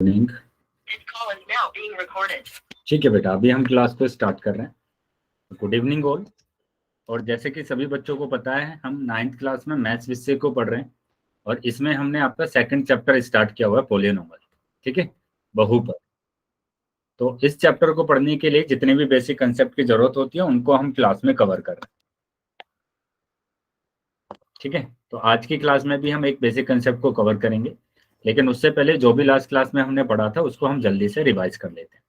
Link ठीक है बेटा, अभी हम क्लास को स्टार्ट कर रहे हैं। Good evening all. और जैसे कि सभी बच्चों को पता है, हम 9th क्लास में मैथ्स विषय को पढ़ रहे हैं और इसमें हमने आपका सेकंड चैप्टर स्टार्ट किया हुआ है, पॉलिनोमियल। ठीक है, बहुपद। तो इस चैप्टर को पढ़ने के लिए जितने भी बेसिक कंसेप्ट की जरूरत होती है उनको हम क्लास में कवर कर रहे हैं। ठीक है, तो आज की क्लास में भी हम एक बेसिक कंसेप्ट को कवर करेंगे, लेकिन उससे पहले जो भी लास्ट क्लास में हमने पढ़ा था उसको हम जल्दी से रिवाइज कर लेते हैं।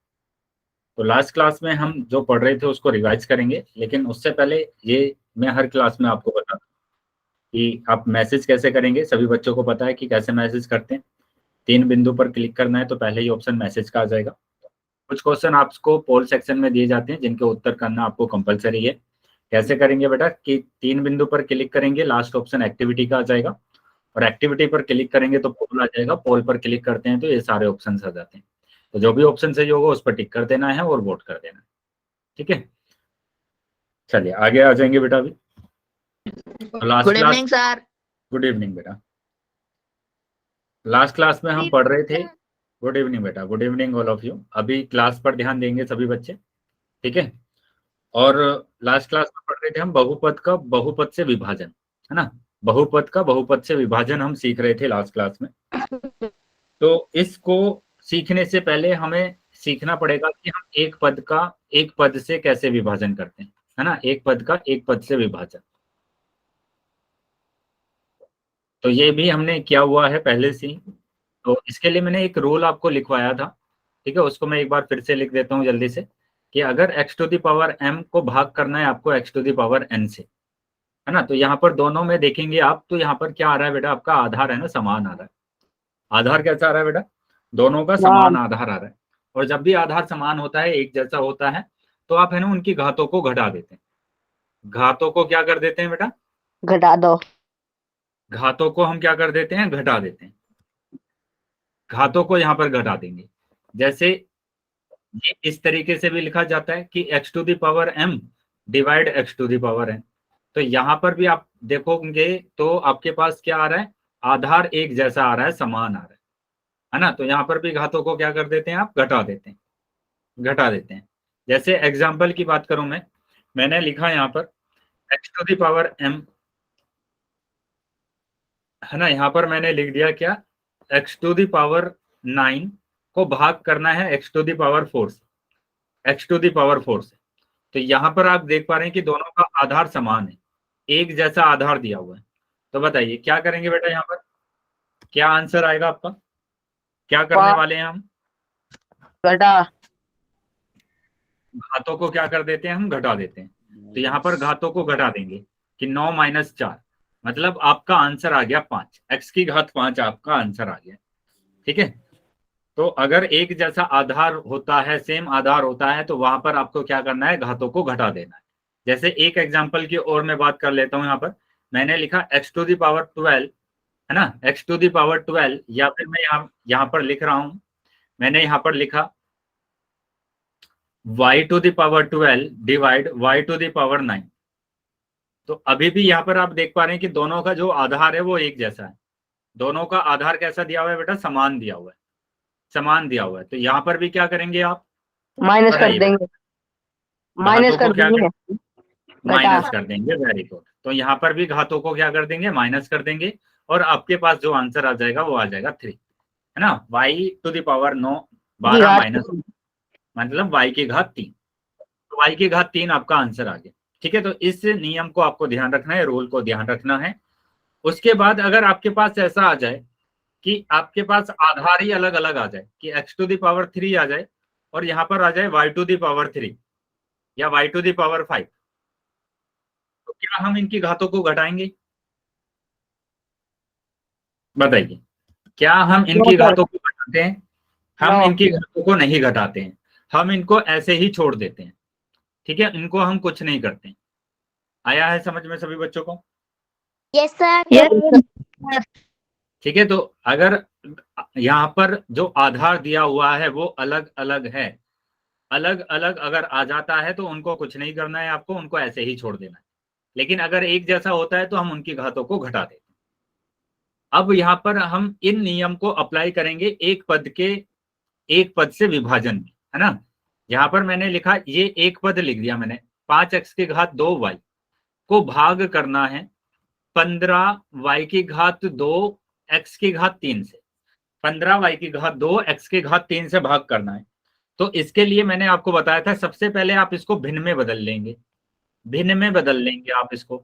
तो लास्ट क्लास में हम जो पढ़ रहे थे उसको रिवाइज करेंगे, लेकिन उससे पहले ये मैं हर क्लास में आपको बताता हूँ कि आप मैसेज कैसे करेंगे। सभी बच्चों को पता है कि कैसे मैसेज करते हैं। 3 बिंदु पर क्लिक करना है तो पहले ही ऑप्शन मैसेज का आ जाएगा। कुछ क्वेश्चन आपको पोल सेक्शन में दिए जाते हैं जिनके उत्तर करना आपको कंपलसरी है। कैसे करेंगे बेटा कि 3 बिंदु पर क्लिक करेंगे, लास्ट ऑप्शन एक्टिविटी का आ जाएगा और एक्टिविटी पर क्लिक करेंगे तो पोल आ जाएगा। पोल पर क्लिक करते हैं तो ये सारे ऑप्शन आ जाते हैं। तो जो भी ऑप्शन सही होगा उस पर टिक कर देना है और वोट कर देना है। ठीक है, चलिए आगे आ जाएंगे बेटा। अभी last good class, evening sir. Good evening बेटा। लास्ट क्लास में हम पढ़ रहे थे, गुड इवनिंग बेटा, good evening all of you. अभी क्लास पर ध्यान देंगे सभी बच्चे। ठीक है, और लास्ट क्लास में पढ़ रहे थे हम बहुपद का बहुपद से विभाजन, है ना। बहुपद का बहुपद से विभाजन हम सीख रहे थे लास्ट क्लास में। तो इसको सीखने से पहले हमें सीखना पड़ेगा कि हम एक पद का एक पद से कैसे विभाजन करते हैं, है ना। एक पद का एक पद से विभाजन, तो ये भी हमने किया हुआ है पहले से ही। तो इसके लिए मैंने एक रूल आपको लिखवाया था। ठीक है, उसको मैं एक बार फिर से लिख देता हूँ जल्दी से, कि अगर x to the power m को भाग करना है आपको x to the power n से, है ना। तो यहाँ पर दोनों में देखेंगे आप, तो यहाँ पर क्या आ रहा है बेटा, आपका आधार है ना, समान आ रहा है। आधार कैसा आ रहा है बेटा, दोनों का समान आधार आ रहा है। और जब भी आधार समान होता है, एक जैसा होता है, तो आप है ना उनकी घातों को घटा देते हैं। घातों को क्या कर देते हैं बेटा, घटा दो। घातों को हम क्या कर देते हैं, घटा देते हैं। घातों को यहाँ पर घटा देंगे। जैसे ये इस तरीके से भी लिखा जाता है कि x to the power m divide x to the power n। तो यहाँ पर भी आप देखोगे तो आपके पास क्या आ रहा है, आधार एक जैसा आ रहा है, समान आ रहा है ना। तो यहाँ पर भी घातों को क्या कर देते हैं, आप घटा देते हैं, घटा देते हैं। जैसे एग्जाम्पल की बात करूं मैंने लिखा यहाँ पर x to the power m, है ना। यहाँ पर मैंने लिख दिया क्या, x टू द पावर 9 को भाग करना है x टू द पावर 4 से, x टू द पावर 4 से। तो यहाँ पर आप देख पा रहे हैं कि दोनों का आधार समान है, एक जैसा आधार दिया हुआ है। तो बताइए क्या करेंगे बेटा, यहाँ पर क्या आंसर आएगा आपका, क्या करने वाले हैं हम, घटा। घातों को क्या कर देते हैं, हम घटा देते हैं। तो यहाँ पर घातों को घटा देंगे कि 9 माइनस 4, मतलब आपका आंसर आ गया 5, x की घात 5 आपका आंसर आ गया। ठीक है, तो अगर एक जैसा आधार होता है, सेम आधार होता है, तो वहां पर आपको क्या करना है, घातों को घटा देना है। जैसे एक एग्जांपल की और मैं बात कर लेता हूं। यहाँ पर मैंने लिखा x टू द पावर 12, है ना, x टू द पावर 12, या फिर मैं यहाँ पर लिख रहा हूं, मैंने यहाँ पर लिखा y to the power 12 divide y to the power 9। तो अभी भी यहाँ पर आप देख पा रहे हैं कि दोनों का जो आधार है वो एक जैसा है। दोनों का आधार कैसा दिया हुआ है बेटा, समान दिया हुआ है, समान दिया हुआ है। तो यहाँ पर भी क्या करेंगे आप, माइनस कर बताइए बेटा, देंगे। माइनस घातों को कर क्या देंगे। कर, घटा। माइनस कर देंगे, वेरी गुड। तो यहाँ पर भी घातों को क्या कर देंगे, माइनस कर देंगे, और आपके पास जो आंसर आ जाएगा वो आ जाएगा 3, है ना। y to the power 9 12 minus, मतलब y की घात 3। तो y की घात 3 आपका आंसर आ गया। ठीक है, तो इस नियम को आपको ध्यान रखना है, रूल को ध्यान रखना है। उसके बाद अगर आपके पास ऐसा आ जाए कि आपके पास आधार ही अलग अलग आ जाए, कि x टू द पावर 3 आ जाए और यहाँ पर आ जाए y टू द पावर 3 या y टू द पावर 5, तो क्या हम इनकी घातों को घटाएंगे, बताइए। क्या हम इनकी घातों को घटाते हैं, हम इनकी घातों को नहीं घटाते हैं, हम इनको ऐसे ही छोड़ देते हैं। ठीक है, इनको हम कुछ नहीं करते। आया है समझ में सभी बच्चों को? Yes sir. ठीक है, तो अगर यहाँ पर जो आधार दिया हुआ है वो अलग अलग है, अलग अलग अगर आ जाता है तो उनको कुछ नहीं करना है आपको, उनको ऐसे ही छोड़ देना है। लेकिन अगर एक जैसा होता है तो हम उनकी घातों को घटा देते हैं। अब यहाँ पर हम इन नियम को अप्लाई करेंगे एक पद के एक पद से विभाजन में, है ना। यहाँ पर मैंने लिखा, ये एक पद लिख दिया मैंने, 5x की घात 2y को भाग करना है 15y की घात 2 x की घात 3 से। 15y की घात 2 x की घात 3 से भाग करना है। तो इसके लिए मैंने आपको बताया था, सबसे पहले आप इसको भिन्न में बदल लेंगे, भिन्न में बदल लेंगे आप इसको,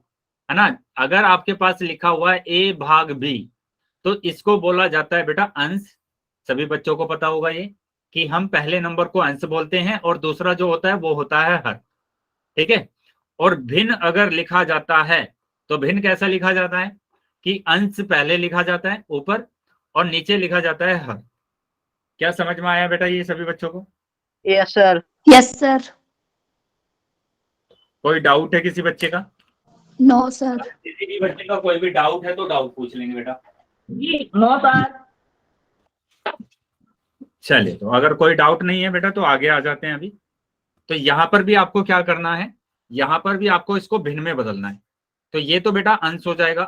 है ना। अगर आपके पास लिखा हुआ है a भाग b, तो इसको बोला जाता है बेटा अंश। सभी बच्चों को पता होगा ये, कि हम पहले नंबर को अंश बोलते हैं और दूसरा जो होता है वो होता है हर, ठीक है। और भिन्न अगर लिखा जाता है तो भिन्न कैसा लिखा जाता है कि अंश पहले लिखा जाता है ऊपर और नीचे लिखा जाता है हर। क्या समझ में आया बेटा ये सभी बच्चों को? Yes sir. Yes sir. कोई डाउट है किसी बच्चे का? No sir. किसी भी बच्चे का कोई भी डाउट है तो डाउट पूछ लेंगे बेटा। No sir. चलिए, तो अगर कोई डाउट नहीं है बेटा तो आगे आ जाते हैं अभी। तो यहां पर भी आपको क्या करना है, यहां पर भी आपको इसको भिन्न में बदलना है। तो ये तो बेटा अंश हो जाएगा,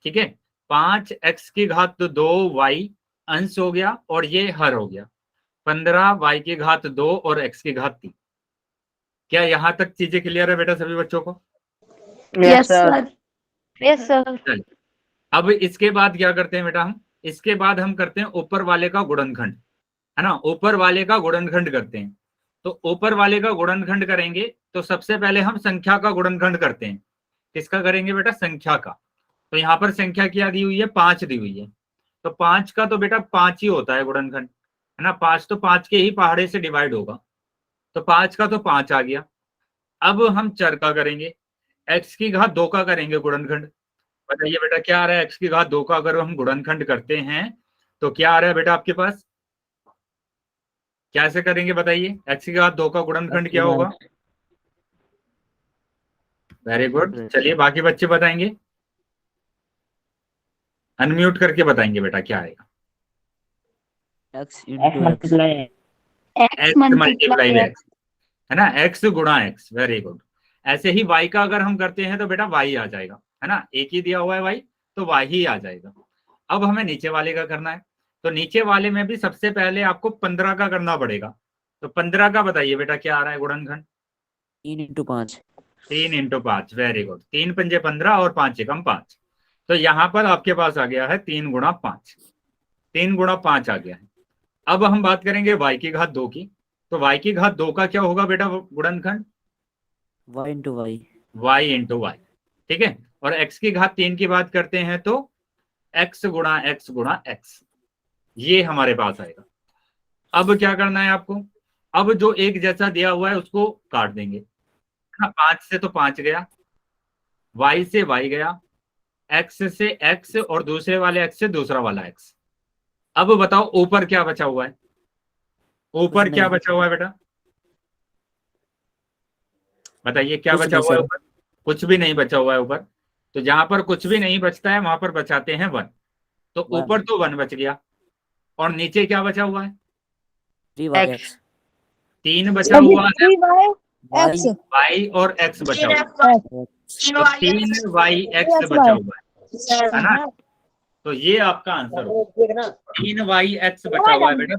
ठीक है। 5x की घात 2y अंश हो गया और ये हर हो गया। 15y की घात 2 और x की घात 3। क्या यहां तक चीजें क्लियर है बेटा सभी बच्चों को? Yes sir. Yes sir. चलिए, अब इसके बाद क्या करते हैं बेटा हम, इसके बाद हम करते हैं ऊपर वाले का गुणनखंड, है ना। ऊपर वाले का गुणनखंड करते हैं। तो ऊपर वाले का गुणनखंड करेंगे तो सबसे पहले हम संख्या का गुणनखंड करते हैं। किसका करेंगे बेटा? संख्या का। तो यहाँ पर संख्या क्या दी हुई है? 5 दी हुई है। तो 5 का तो बेटा 5 ही होता है गुणनखंड, है ना। 5 तो 5 के ही पहाड़े से डिवाइड होगा। तो 5 का तो 5 आ गया। अब हम चर का करेंगे, x की घात 2 का करेंगे गुणनखंड। बताइए बेटा क्या आ रहा है? x की घात 2 का अगर हम गुणनखंड करते हैं तो क्या आ रहा है बेटा आपके पास? कैसे करेंगे बताइए? x की घात 2 का गुणनखंड क्या होगा? Very good. चलिए बाकी बच्चे बताएंगे, अनम्यूट करके बताएंगे बेटा क्या आएगा। x multiply x multiply x, है ना, x गुणा x। Very good. ऐसे ही y का अगर हम करते हैं तो बेटा y आ जाएगा, है ना। एक ही दिया हुआ है y, तो y ही आ जाएगा। अब हमें नीचे वाले का करना है। तो नीचे वाले में भी सबसे पहले आपको 15 का करना पड़ेगा। तो 15 का बताइए बेटा क्या आ रहा है गुणनखंड? 3 × 5। 3 × 5। Very good. 3 पंजे 15 और 5 एकम 5। तो यहाँ पर आपके पास आ गया है 3 × 5। 3 × 5 आ गया है। अब हम बात करेंगे y की घात 2 की। तो y की घात 2 का क्या होगा बेटा गुणनखंड? y × y। y × y, ठीक है। और x की घात 3 की बात करते हैं तो x गुणा x गुणा x, ये हमारे पास आएगा। अब क्या करना है आपको? अब जो एक जैसा दिया हुआ है उसको काट देंगे। 5 से तो 5 गया, y से y गया, x से x और दूसरे वाले x से दूसरा वाला x। अब बताओ ऊपर क्या बचा हुआ है? ऊपर क्या बचा हुआ है बेटा? बताइए क्या बचा हुआ है ऊपर? कुछ भी नहीं बचा हुआ है ऊपर। तो जहां पर कुछ भी नहीं बचता है वहां पर बचाते हैं 1। तो ऊपर तो 1 बच गया और नीचे क्या बचा हुआ है? 3y(x). 3 बचा हुआ है, एक्स y और x बचा हुआ है। तो 3yx बचा हुआ है ना। तो ये आपका आंसर होगा। 3yx बचा हुआ है बेटा।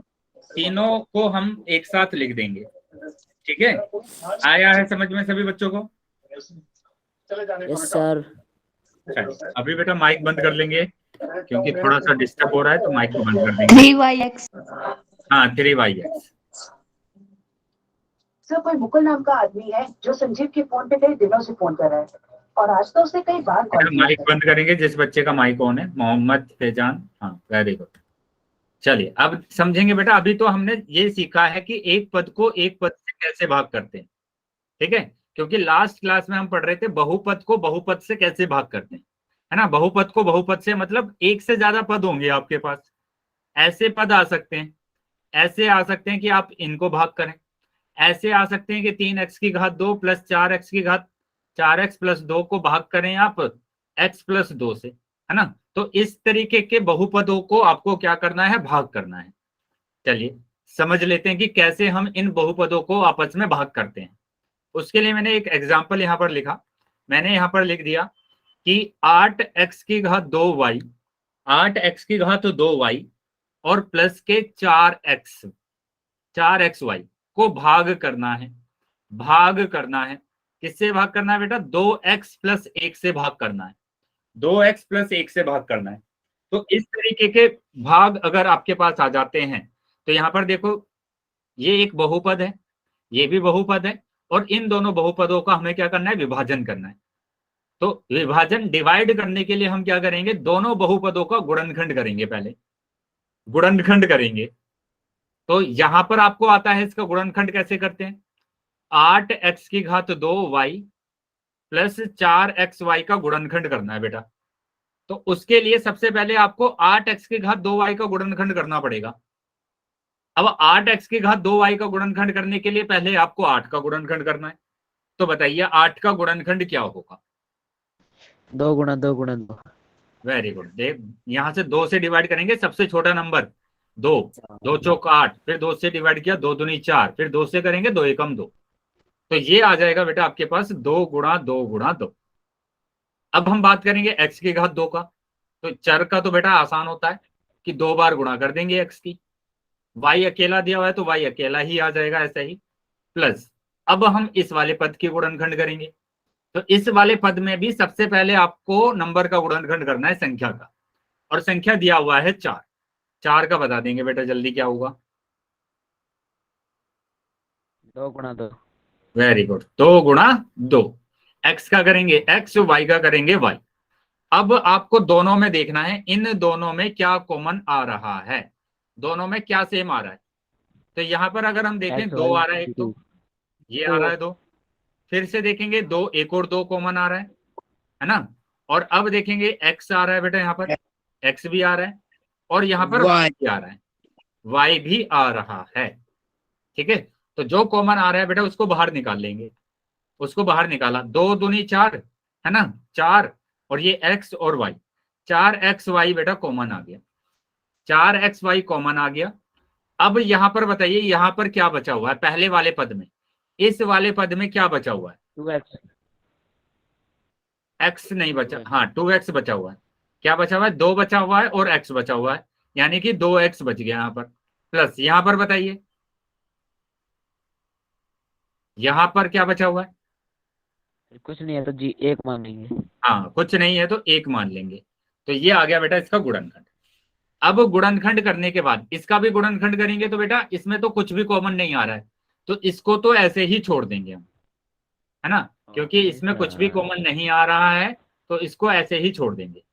तीनों को हम एक साथ लिख देंगे, ठीक है। आया है समझ में सभी बच्चों को? Yes sir. अभी बेटा माइक बंद कर लेंगे क्योंकि थोड़ा सा डिस्टर्ब हो रहा है, तो माइक को बंद कर देंगे। 3yx। हाँ 3yx। सर कोई मुकुल नाम का आदमी है जो संजीव के फोन पे कई दिनों से फोन कर रहा है और आज तो उसने कई बार कॉल किया। माइक बंद करेंगे जिस बच्चे का माइक ऑन है। मोहम्मद फैजान, हाँ वेरी गुड। चलिए अब समझेंगे बेटा। अभी तो हमने ये सीखा है कि एक पद को एक पद से कैसे भाग करते हैं, ठीक है। क्योंकि लास्ट क्लास में हम पढ़ रहे थे बहुपद को बहुपद से कैसे भाग करते हैं, है ना। बहुपद को बहुपद से मतलब एक से ज्यादा पद होंगे आपके पास। ऐसे पद आ सकते हैं, ऐसे आ सकते हैं कि आप इनको भाग करें, ऐसे आ सकते हैं कि 3x की घात 2 प्लस 4x की घात 4x प्लस 2 को भाग करें आप x प्लस 2 से, है ना। तो इस तरीके के बहुपदों को आपको क्या करना है? भाग करना है। चलिए समझ लेते हैं कि कैसे हम इन बहुपदों को आपस में भाग करते हैं। उसके लिए मैंने एक एग्जाम्पल यहाँ पर लिखा। मैंने यहाँ पर लिख दिया कि 8x की घात 2y, 8x की घात 2y और प्लस के 4x 4xy को भाग करना है। भाग करना है, किससे भाग करना है बेटा? 2x प्लस 1 से भाग करना है। 2x प्लस 1 से भाग करना है। तो इस तरीके के भाग अगर आपके पास आ जाते हैं तो यहां पर देखो, ये एक बहुपद है, ये भी बहुपद है, और इन दोनों बहुपदों का हमें क्या करना है? विभाजन करना है। तो विभाजन डिवाइड करने के लिए हम क्या करेंगे? दोनों बहुपदों का गुणनखंड करेंगे, पहले गुणनखंड करेंगे। तो यहां पर आपको आता है इसका गुणनखंड कैसे करते हैं? 8x की घात 2y प्लस 4xy का गुणनखंड करना है बेटा। तो उसके लिए सबसे पहले आपको 8x की घात 2y का गुणनखंड करना पड़ेगा। अब 8x की घात 2y का गुणनखंड करने के लिए पहले आपको 8 का गुणनखंड करना है। तो बताइए 8 का गुणनखंड क्या होगा? 2 × 2 × 2। Very good. देख, यहां से 2 से डिवाइड करेंगे, सबसे छोटा नंबर 2, 2 चौक 8, फिर 2 से डिवाइड किया, 2 दूनी 4, फिर 2 से करेंगे 2 एकम 2। तो ये आ जाएगा बेटा आपके पास 2 × 2 × 2। अब हम बात करेंगे x की घात 2 का। तो चर का तो बेटा आसान होता है कि 2 बार गुणा कर देंगे x की। y अकेला दिया हुआ है तो y अकेला ही आ जाएगा ऐसा ही, प्लस अब हम इस वाले पद की गुणनखंड करेंगे। तो इस वाले पद में भी सबसे पहले आपको नंबर का गुणनखंड करना है, संख्या का, और संख्या दिया हुआ है 4। 4 का बता देंगे बेटा जल्दी क्या होगा? 2 × 2। Very good, 2 × 2। x का करेंगे x, y का करेंगे y। अब आपको दोनों में देखना है, इन दोनों में क्या कॉमन आ रहा है, दोनों में क्या सेम आ रहा है। तो यहां पर अगर हम देखें 2 आ रहा है एक, तो ये आ रहा है 2। फिर से देखेंगे 2, एक और 2 कॉमन आ रहा है ना। और अब देखेंगे x आ रहा है बेटा, यहाँ पर x भी आ रहा है, और यहाँ पर y भी आ रहा है, y भी आ रहा है। ठीक है, तो जो कॉमन आ रहा है बेटा उसको बाहर निकाल लेंगे। उसको बाहर निकाला, 2 दूनी 4 है ना, 4, और ये x और y, 4xy बेटा कॉमन आ गया, 4xy कॉमन आ गया। अब यहां पर बताइए, यहां पर क्या बचा हुआ है पहले वाले पद में? इस वाले पद में क्या बचा हुआ है? 2x। x नहीं बचा, हाँ 2x बचा हुआ है। क्या बचा हुआ है? 2 बचा हुआ है और x बचा हुआ है, यानी कि 2x बच गया यहाँ पर। प्लस यहां पर बताइए, यहां पर क्या बचा हुआ है? कुछ नहीं है तो जी 1 मान लेंगे। हाँ, कुछ नहीं है तो 1 मान लेंगे। तो ये आ गया बेटा इसका गुणनखंड। अब गुणनखंड करने के बाद इसका भी गुणनखंड करेंगे तो बेटा इसमें तो कुछ भी कॉमन नहीं आ रहा है, तो इसको तो ऐसे ही छोड़ देंगे हम, है ना, क्योंकि इसमें कुछ भी कॉमन नहीं आ रहा है, तो इसको ऐसे ही छोड़ देंगे।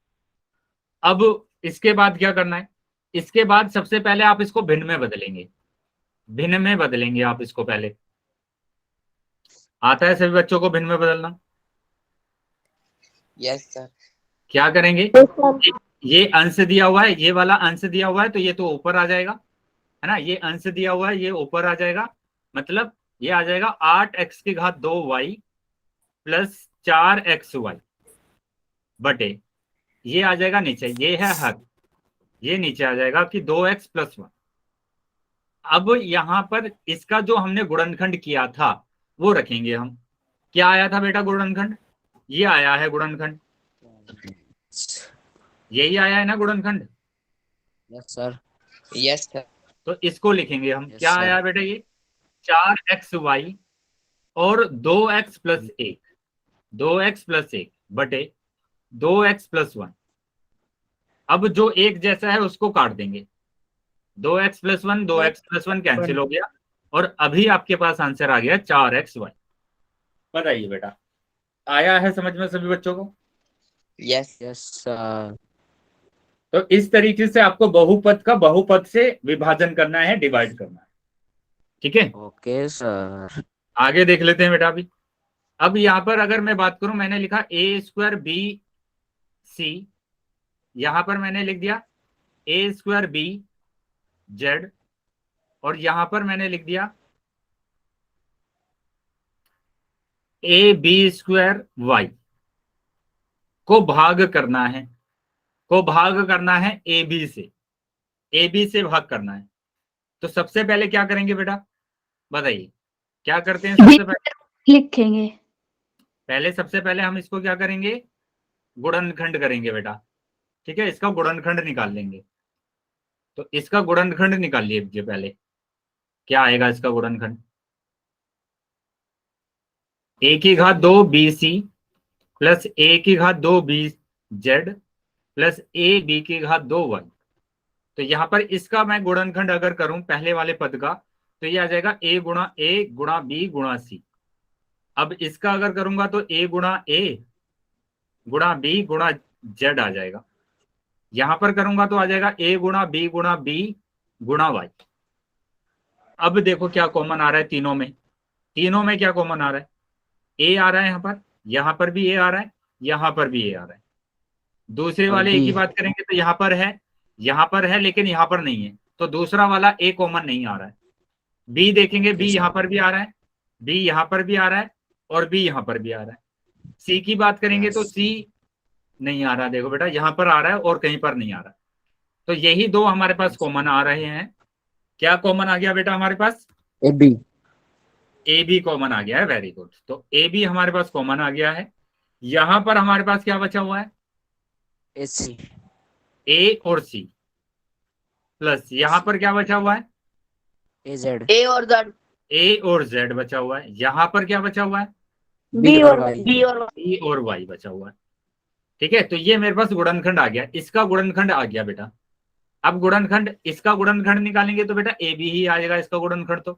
अब इसके बाद क्या करना है? इसके बाद सबसे पहले आप इसको भिन्न में बदलेंगे, भिन्न में बदलेंगे आप इसको पहले। आता है सभी बच्चों को भिन्न में बदलना? Yes sir. क्या करेंगे? ये अंश दिया हुआ है, ये वाला अंश दिया हुआ है, तो ये तो ऊपर आ जाएगा, है ना, ये अंश दिया हुआ है, ये ऊपर आ जाएगा, मतलब ये आ जाएगा 8x की घात 2y प्लस 4xy बटे, ये आ जाएगा नीचे, ये है हर, ये नीचे आ जाएगा कि 2x प्लस 1। अब यहां पर इसका जो हमने गुणनखंड किया था वो रखेंगे हम। क्या आया था बेटा गुणनखंड? ये आया है गुणनखंड, यही आया है ना गुणनखंड। Yes sir. Yes sir. तो इसको लिखेंगे हम। Yes, क्या sir. आया बेटा? ये 4xy और 2x प्लस 1, 2x प्लस 1 बटे 2x प्लस 1। अब जो एक जैसा है उसको काट देंगे, 2x plus 1, 2x plus 1 cancel हो गया, और अभी आपके पास आंसर आ गया 4xy। बताइए बेटा, आया है समझ में सभी बच्चों को? यस। Yes sir. तो इस तरीके से आपको बहुपद का बहुपद से विभाजन करना है, डिवाइड करना है। ठीक है, ओके सर। आगे देख लेते हैं बेटा अभी। अब यहां पर अगर मैं बात करूं, मैंने लिखा a² bc, यहां पर मैंने लिख दिया a² bz, और यहां पर मैंने लिख दिया ab² y। को भाग करना है, को भाग करना है ab से, ab से भाग करना है। तो सबसे पहले क्या करेंगे बेटा, बताइए क्या करते हैं सबसे पहले? लिखेंगे। पहले सबसे पहले हम इसको क्या करेंगे? गुणनखंड करेंगे बेटा। ठीक है, इसका गुणनखंड निकाल लेंगे। तो इसका गुणनखंड निकाल लीजिए पहले। क्या आएगा इसका गुणनखंड? a की घात 2 bc प्लस a की घात 2 bz प्लस a b की घात 2y। तो यहां पर इसका मैं गुणनखंड अगर करूं पहले वाले पद का, तो ये आ जाएगा a गुणा b गुणा c। अब इसका अगर करूंगा तो a गुणा b गुणा z आ जाएगा। यहां पर करूंगा तो आ जाएगा a गुणा b गुणा y। अब देखो क्या कॉमन आ रहा है तीनों में, तीनों में क्या कॉमन आ रहा है? a आ रहा है यहां पर भी a आ रहा है, यहां पर भी a आ रहा है। दूसरे और वाले a B। की बात करेंगे तो यहां पर है लेकिन यहां पर नहीं है, तो दूसरा वाला a कॉमन नहीं आ रहा है। b देखेंगे, b यहां पर भी आ रहा है, b यहां पर भी आ रहा है और b यहां पर भी आ रहा है। c की बात करेंगे तो Yes. c नहीं आ रहा, देखो बेटा यहां पर आ रहा है और कहीं पर नहीं आ रहा। तो यही दो हमारे पास कॉमन आ रहे हैं। क्या कॉमन आ गया बेटा हमारे पास? AB। ए बी कॉमन आ गया है, वेरी गुड। तो ए बी हमारे पास कॉमन आ गया है। यहां पर हमारे पास क्या बचा हुआ है? AC। ए और सी प्लस यहां पर क्या बचा हुआ है? AZ। ए और जेड बचा हुआ है। यहां पर क्या बचा हुआ है? B और Y। ई और वाई बचा हुआ है। ठीक है, तो ये मेरे पास गुणनखंड आ गया, इसका गुणनखंड आ गया बेटा। अब गुणनखंड, इसका गुणनखंड निकालेंगे तो बेटा ए बी ही आएगा इसका गुणनखंड तो।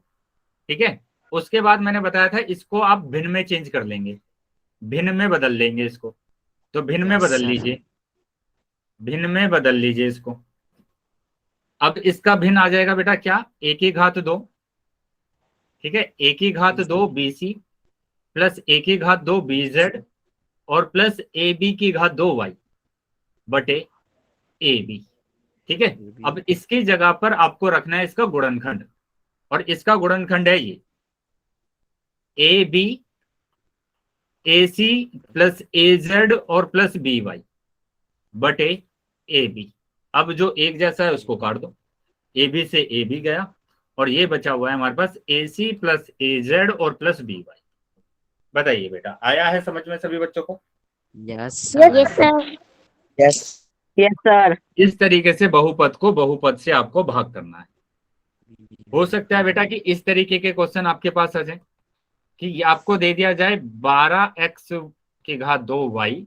ठीक है, उसके बाद मैंने बताया था इसको आप भिन्न में चेंज कर लेंगे, भिन्न में बदल लेंगे इसको। तो भिन्न में Yes, बदल sir. लीजिए, भिन्न में बदल लीजिए इसको। अब इसका भिन्न आ जाएगा बेटा क्या? a की घात 2, ठीक है, a की घात 2 bc प्लस a की घात 2 bz और प्लस ab की घात 2y बटे ab। ठीक है, अब इसकी जगह पर आपको रखना है इसका गुणनखंड, और इसका गुणनखंड है ये ab ac प्लस az और प्लस by बटे ab। अब जो एक जैसा है उसको काट दो, ab से ab गया और ये बचा हुआ है हमारे पास ac प्लस az और प्लस by। बताइए बेटा, आया है समझ में सभी बच्चों को? Yes, Yes, sir. sir. Yes. इस तरीके से बहुपद को बहुपद से आपको भाग करना है। हो सकता है बेटा कि इस तरीके के क्वेश्चन आपके पास आ जाए कि ये आपको दे दिया जाए 12x की घात 2y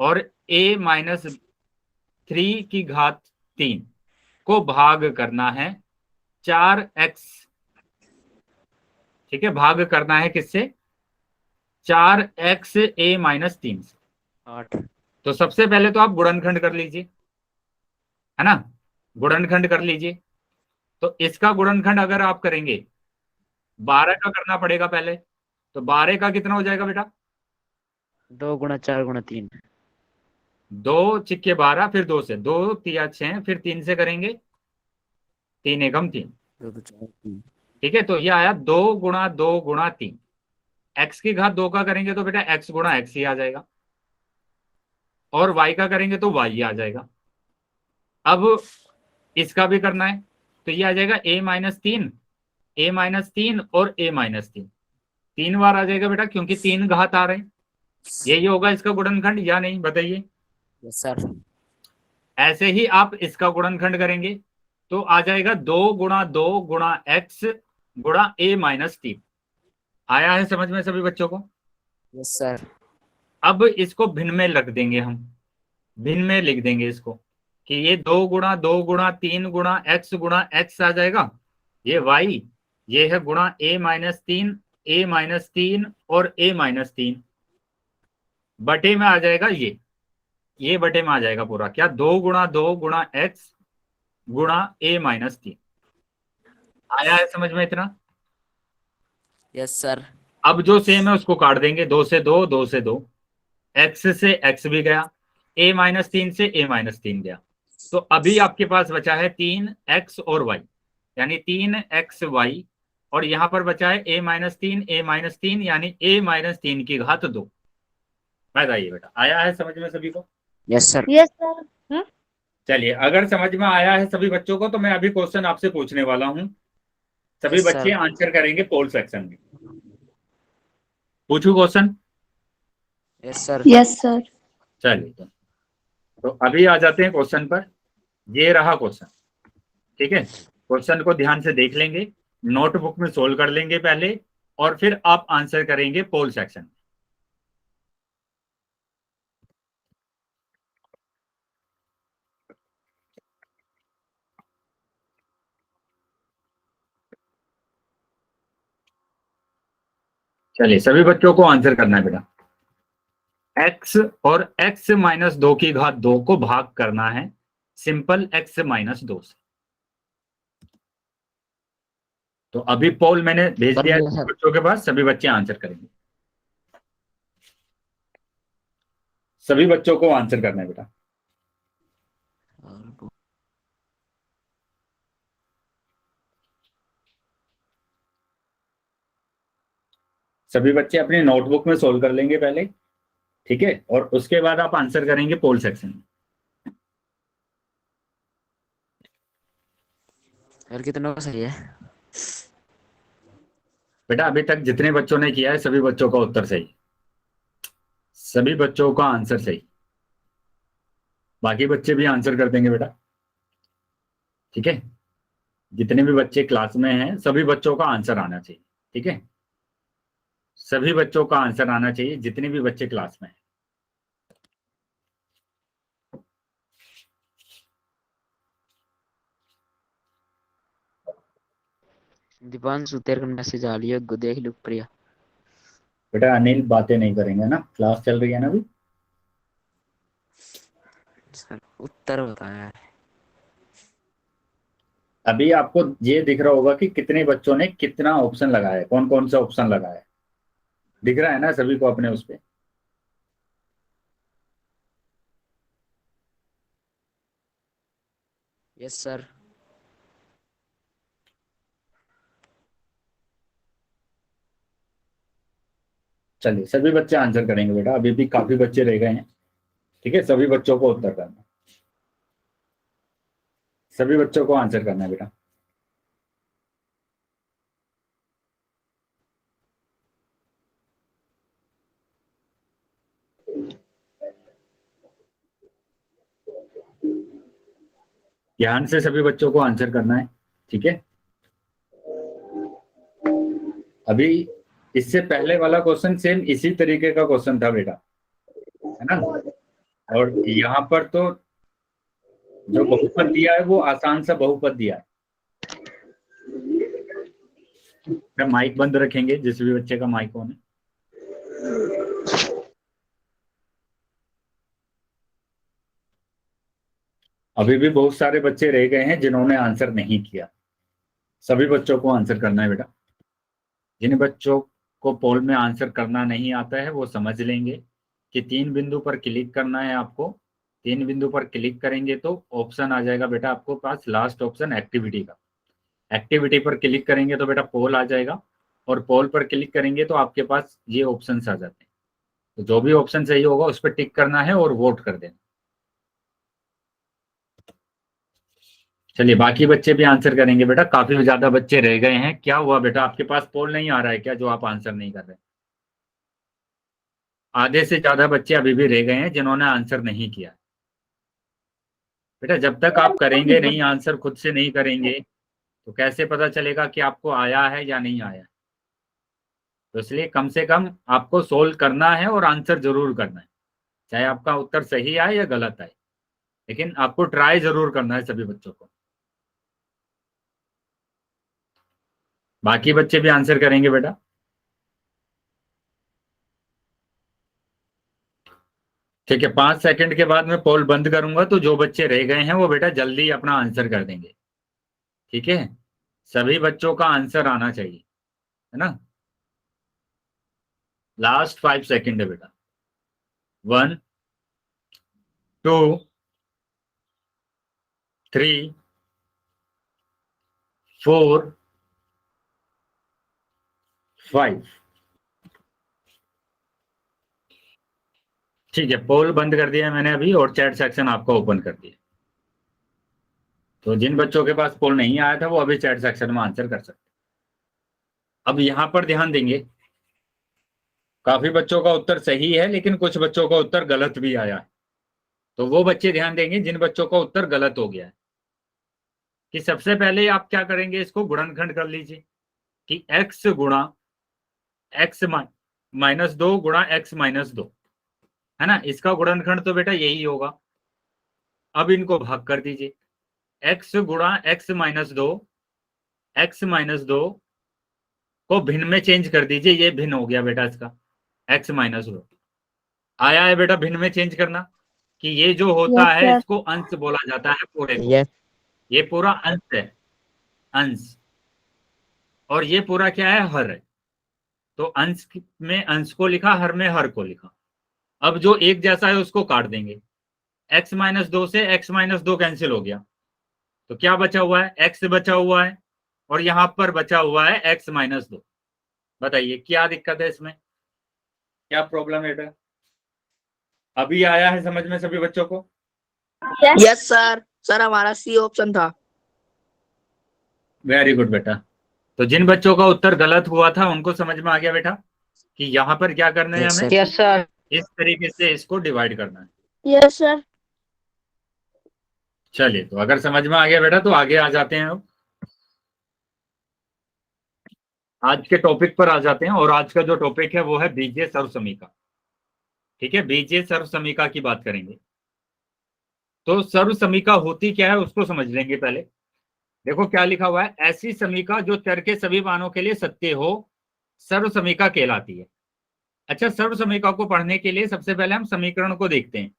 और a माइनस 3 की घात 3 को भाग करना है 4x। ठीक है, भाग करना है किससे? 4x a माइनस 3 से। 8। तो सबसे पहले तो आप गुणनखंड कर लीजिए, है ना, गुणनखंड कर लीजिए। तो इसका गुणनखंड अगर आप करेंगे 12 का करना पड़ेगा पहले, तो 12 का कितना हो जाएगा बेटा? 2 गुणा 4 गुणा 3। 2 चिक्के 12, फिर 2 से 2 तिया 6, फिर 3 से करेंगे 3 एकम 3। 2 2 4 3। ठीक है, तो ये आया 2 गुणा 3। एक्स की घात 2 का करेंगे तो बेटा एक्स गुणा एक्स ही आ जाएगा, और वाई का करेंगे तो वाई आ जाएगा। अब इसका भी करना है तो ये आ जाएगा a माइनस 3 और a माइनस 3, 3 बार आ जाएगा बेटा क्योंकि 3 घात आ रहे हैं। यही होगा इसका गुणनखंड या नहीं, बताइए? Yes, sir. ऐसे ही आप इसका गुणनखंड करेंगे तो आ जाएगा 2 गुणा एक्स गुणा a माइनस 3। आया है समझ में सभी बच्चों को? Yes, sir. अब इसको भिन्न में रख देंगे, हम भिन्न में लिख देंगे इसको कि ये 2 गुणा 3 गुणा एक्स आ जाएगा, ये y, ये है गुणा a माइनस 3 और a माइनस 3 बटे में आ जाएगा ये बटे में आ जाएगा पूरा क्या? 2 गुणा एक्स गुणा a माइनस 3। आया है समझ में इतना? Yes, sir. अब जो सेम है उसको काट देंगे, 2 से 2 एक्स से एक्स भी गया, a माइनस 3 से a माइनस 3 गया। तो अभी आपके पास बचा है 3x और y, यानी 3xy, और यहां पर बचा है a माइनस 3 यानी a माइनस 3 की घात 2। बताइए बेटा, आया है समझ में सभी को? Yes, sir. Yes, sir. चलिए, अगर समझ में आया है सभी बच्चों को तो मैं अभी क्वेश्चन आपसे पूछने वाला हूं, सभी Yes, sir. बच्चे आंसर करेंगे पोल सेक्शन में। पूछू question? Yes, sir. Yes, sir. चलिए, तो अभी आ जाते हैं क्वेश्चन पर। ये रहा क्वेश्चन, ठीक है, क्वेश्चन को ध्यान से देख लेंगे नोटबुक में सोल्व कर लेंगे पहले, और फिर आप आंसर करेंगे पोल सेक्शन। चलिए, सभी बच्चों को आंसर करना है बेटा। x और x माइनस 2 की घात 2 को भाग करना है सिंपल x माइनस 2 से। तो अभी पोल मैंने भेज कर दिया है लिया सर। बच्चों के पास, सभी बच्चे आंसर करेंगे। सभी बच्चों को आंसर करना है बेटा। और सभी बच्चे अपनी नोटबुक में सोल्व कर लेंगे पहले, ठीक है, और उसके बाद आप आंसर करेंगे पोल सेक्शन में। और कितना सही है? बेटा अभी तक जितने बच्चों ने किया है सभी बच्चों का उत्तर सही, सभी बच्चों का आंसर सही। बाकी बच्चे भी आंसर कर देंगे बेटा, ठीक है। जितने भी बच्चे क्लास में हैं सभी बच्चों का आंसर आना चाहिए, ठीक है। सभी बच्चों का आंसर आना चाहिए जितने भी बच्चे क्लास में हैं। दीपांशु तेरे को मैसेज आ लिया, देख लो प्रिया। बेटा अनिल बातें नहीं करेंगे ना, क्लास चल रही है ना अभी। सर उत्तर बताया है। अभी आपको ये दिख रहा होगा कि कितने बच्चों ने कितना ऑप्शन लगाया है, कौन कौन सा ऑप्शन लगाया है, दिख रहा है ना सभी को अपने उस पे। Yes sir. चलिए सभी बच्चे आंसर करेंगे बेटा, अभी भी काफी बच्चे रह गए हैं, ठीक है। सभी बच्चों को उत्तर करना है, सभी बच्चों को आंसर करना है बेटा। ध्यान से सभी बच्चों को आंसर करना है, ठीक है। अभी इससे पहले वाला क्वेश्चन सेम इसी तरीके का क्वेश्चन था बेटा, है ना। और यहाँ पर तो जो बहुपद दिया है वो आसान सा बहुपद दिया है। क्या माइक बंद रखेंगे जिस भी बच्चे का माइक ऑन है? अभी भी बहुत सारे बच्चे रह गए हैं जिन्होंने आंसर नहीं किया, सभी बच्चों को आंसर करना है बेटा। जिन बच्चों को पोल में आंसर करना नहीं आता है वो समझ लेंगे कि 3 बिंदु पर क्लिक करना है आपको। 3 बिंदु पर क्लिक करेंगे तो ऑप्शन आ जाएगा बेटा आपको पास, लास्ट ऑप्शन एक्टिविटी का। एक्टिविटी पर क्लिक करेंगे तो बेटा पोल आ जाएगा, और पोल पर क्लिक करेंगे तो आपके पास ये ऑप्शन आ जाते हैं। तो जो भी ऑप्शन सही होगा उस पर टिक करना है और वोट कर देना। चलिए बाकी बच्चे भी आंसर करेंगे बेटा, काफी ज्यादा बच्चे रह गए हैं। क्या हुआ बेटा, आपके पास पोल नहीं आ रहा है क्या जो आप आंसर नहीं कर रहे? आधे से ज्यादा बच्चे अभी भी रह गए हैं जिन्होंने आंसर नहीं किया। बेटा जब तक आप करेंगे नहीं, आंसर खुद से नहीं करेंगे, तो कैसे पता चलेगा कि आपको आया है या नहीं आया? तो इसलिए कम से कम आपको सोल्व करना है और आंसर जरूर करना है, चाहे आपका उत्तर सही आए या गलत आए, लेकिन आपको ट्राई जरूर करना है सभी बच्चों को। बाकी बच्चे भी आंसर करेंगे बेटा। ठीक है, 5 सेकंड के बाद मैं पोल बंद करूंगा, तो जो बच्चे रह गए हैं वो बेटा जल्दी अपना आंसर कर देंगे, ठीक है। सभी बच्चों का आंसर आना चाहिए, है ना। लास्ट 5 सेकंड है बेटा। 1 2 3 4 5। ठीक है, पोल बंद कर दिया मैंने अभी, और चैट सेक्शन आपका ओपन कर दिया। तो जिन बच्चों के पास पोल नहीं आया था वो अभी चैट सेक्शन में आंसर कर सकते। अब यहां पर ध्यान देंगे, काफी बच्चों का उत्तर सही है लेकिन कुछ बच्चों का उत्तर गलत भी आया है। तो वो बच्चे ध्यान देंगे जिन बच्चों का उत्तर गलत हो गया है, कि सबसे पहले आप क्या करेंगे, इसको गुणनखंड कर लीजिए। कि x गुणा x माइनस 2 गुणा x माइनस 2, है ना, इसका गुणनखंड तो बेटा यही होगा। अब इनको भाग कर दीजिए, x गुणा x माइनस 2, x माइनस 2 को भिन्न में चेंज कर दीजिए, ये भिन्न हो गया बेटा इसका x माइनस 2 आया है बेटा। भिन्न में चेंज करना कि ये जो होता Yes, है sir. इसको अंश बोला जाता है पूरे को। Yes. ये पूरा अंश है, अंश, और ये पूरा क्या है, हर है। तो अंश में अंश को लिखा, हर में हर को लिखा। अब जो एक जैसा है उसको काट देंगे, x माइनस 2 से x माइनस 2 कैंसिल हो गया, तो क्या बचा हुआ है, x बचा हुआ है, और यहां पर बचा हुआ है x माइनस 2। बताइए क्या दिक्कत है इसमें, क्या प्रॉब्लम है बेटा? अभी आया है समझ में सभी बच्चों को? Yes sir. सर हमारा सी ऑप्शन था। वेरी गुड बेटा। तो जिन बच्चों का उत्तर गलत हुआ था उनको समझ में आ गया बेटा कि यहाँ पर क्या करना है, Yes, हमें sir. Yes sir. इस तरीके से इसको डिवाइड करना है। Yes sir. चलिए, तो अगर समझ में आ गया बेटा तो आगे आ जाते हैं। अब आज के टॉपिक पर आ जाते हैं, और आज का जो टॉपिक है वो है बीजीय सर्वसमीका। ठीक है, बीजीय सर्वसमीका की बात करेंगे। तो सर्वसमीका होती क्या है उसको समझ लेंगे पहले। देखो क्या लिखा हुआ है, ऐसी समीका जो चर के सभी मानों के लिए सत्य हो सर्वसमीका कहलाती है। अच्छा, सर्वसमीका को पढ़ने के लिए सबसे पहले हम समीकरण को देखते हैं।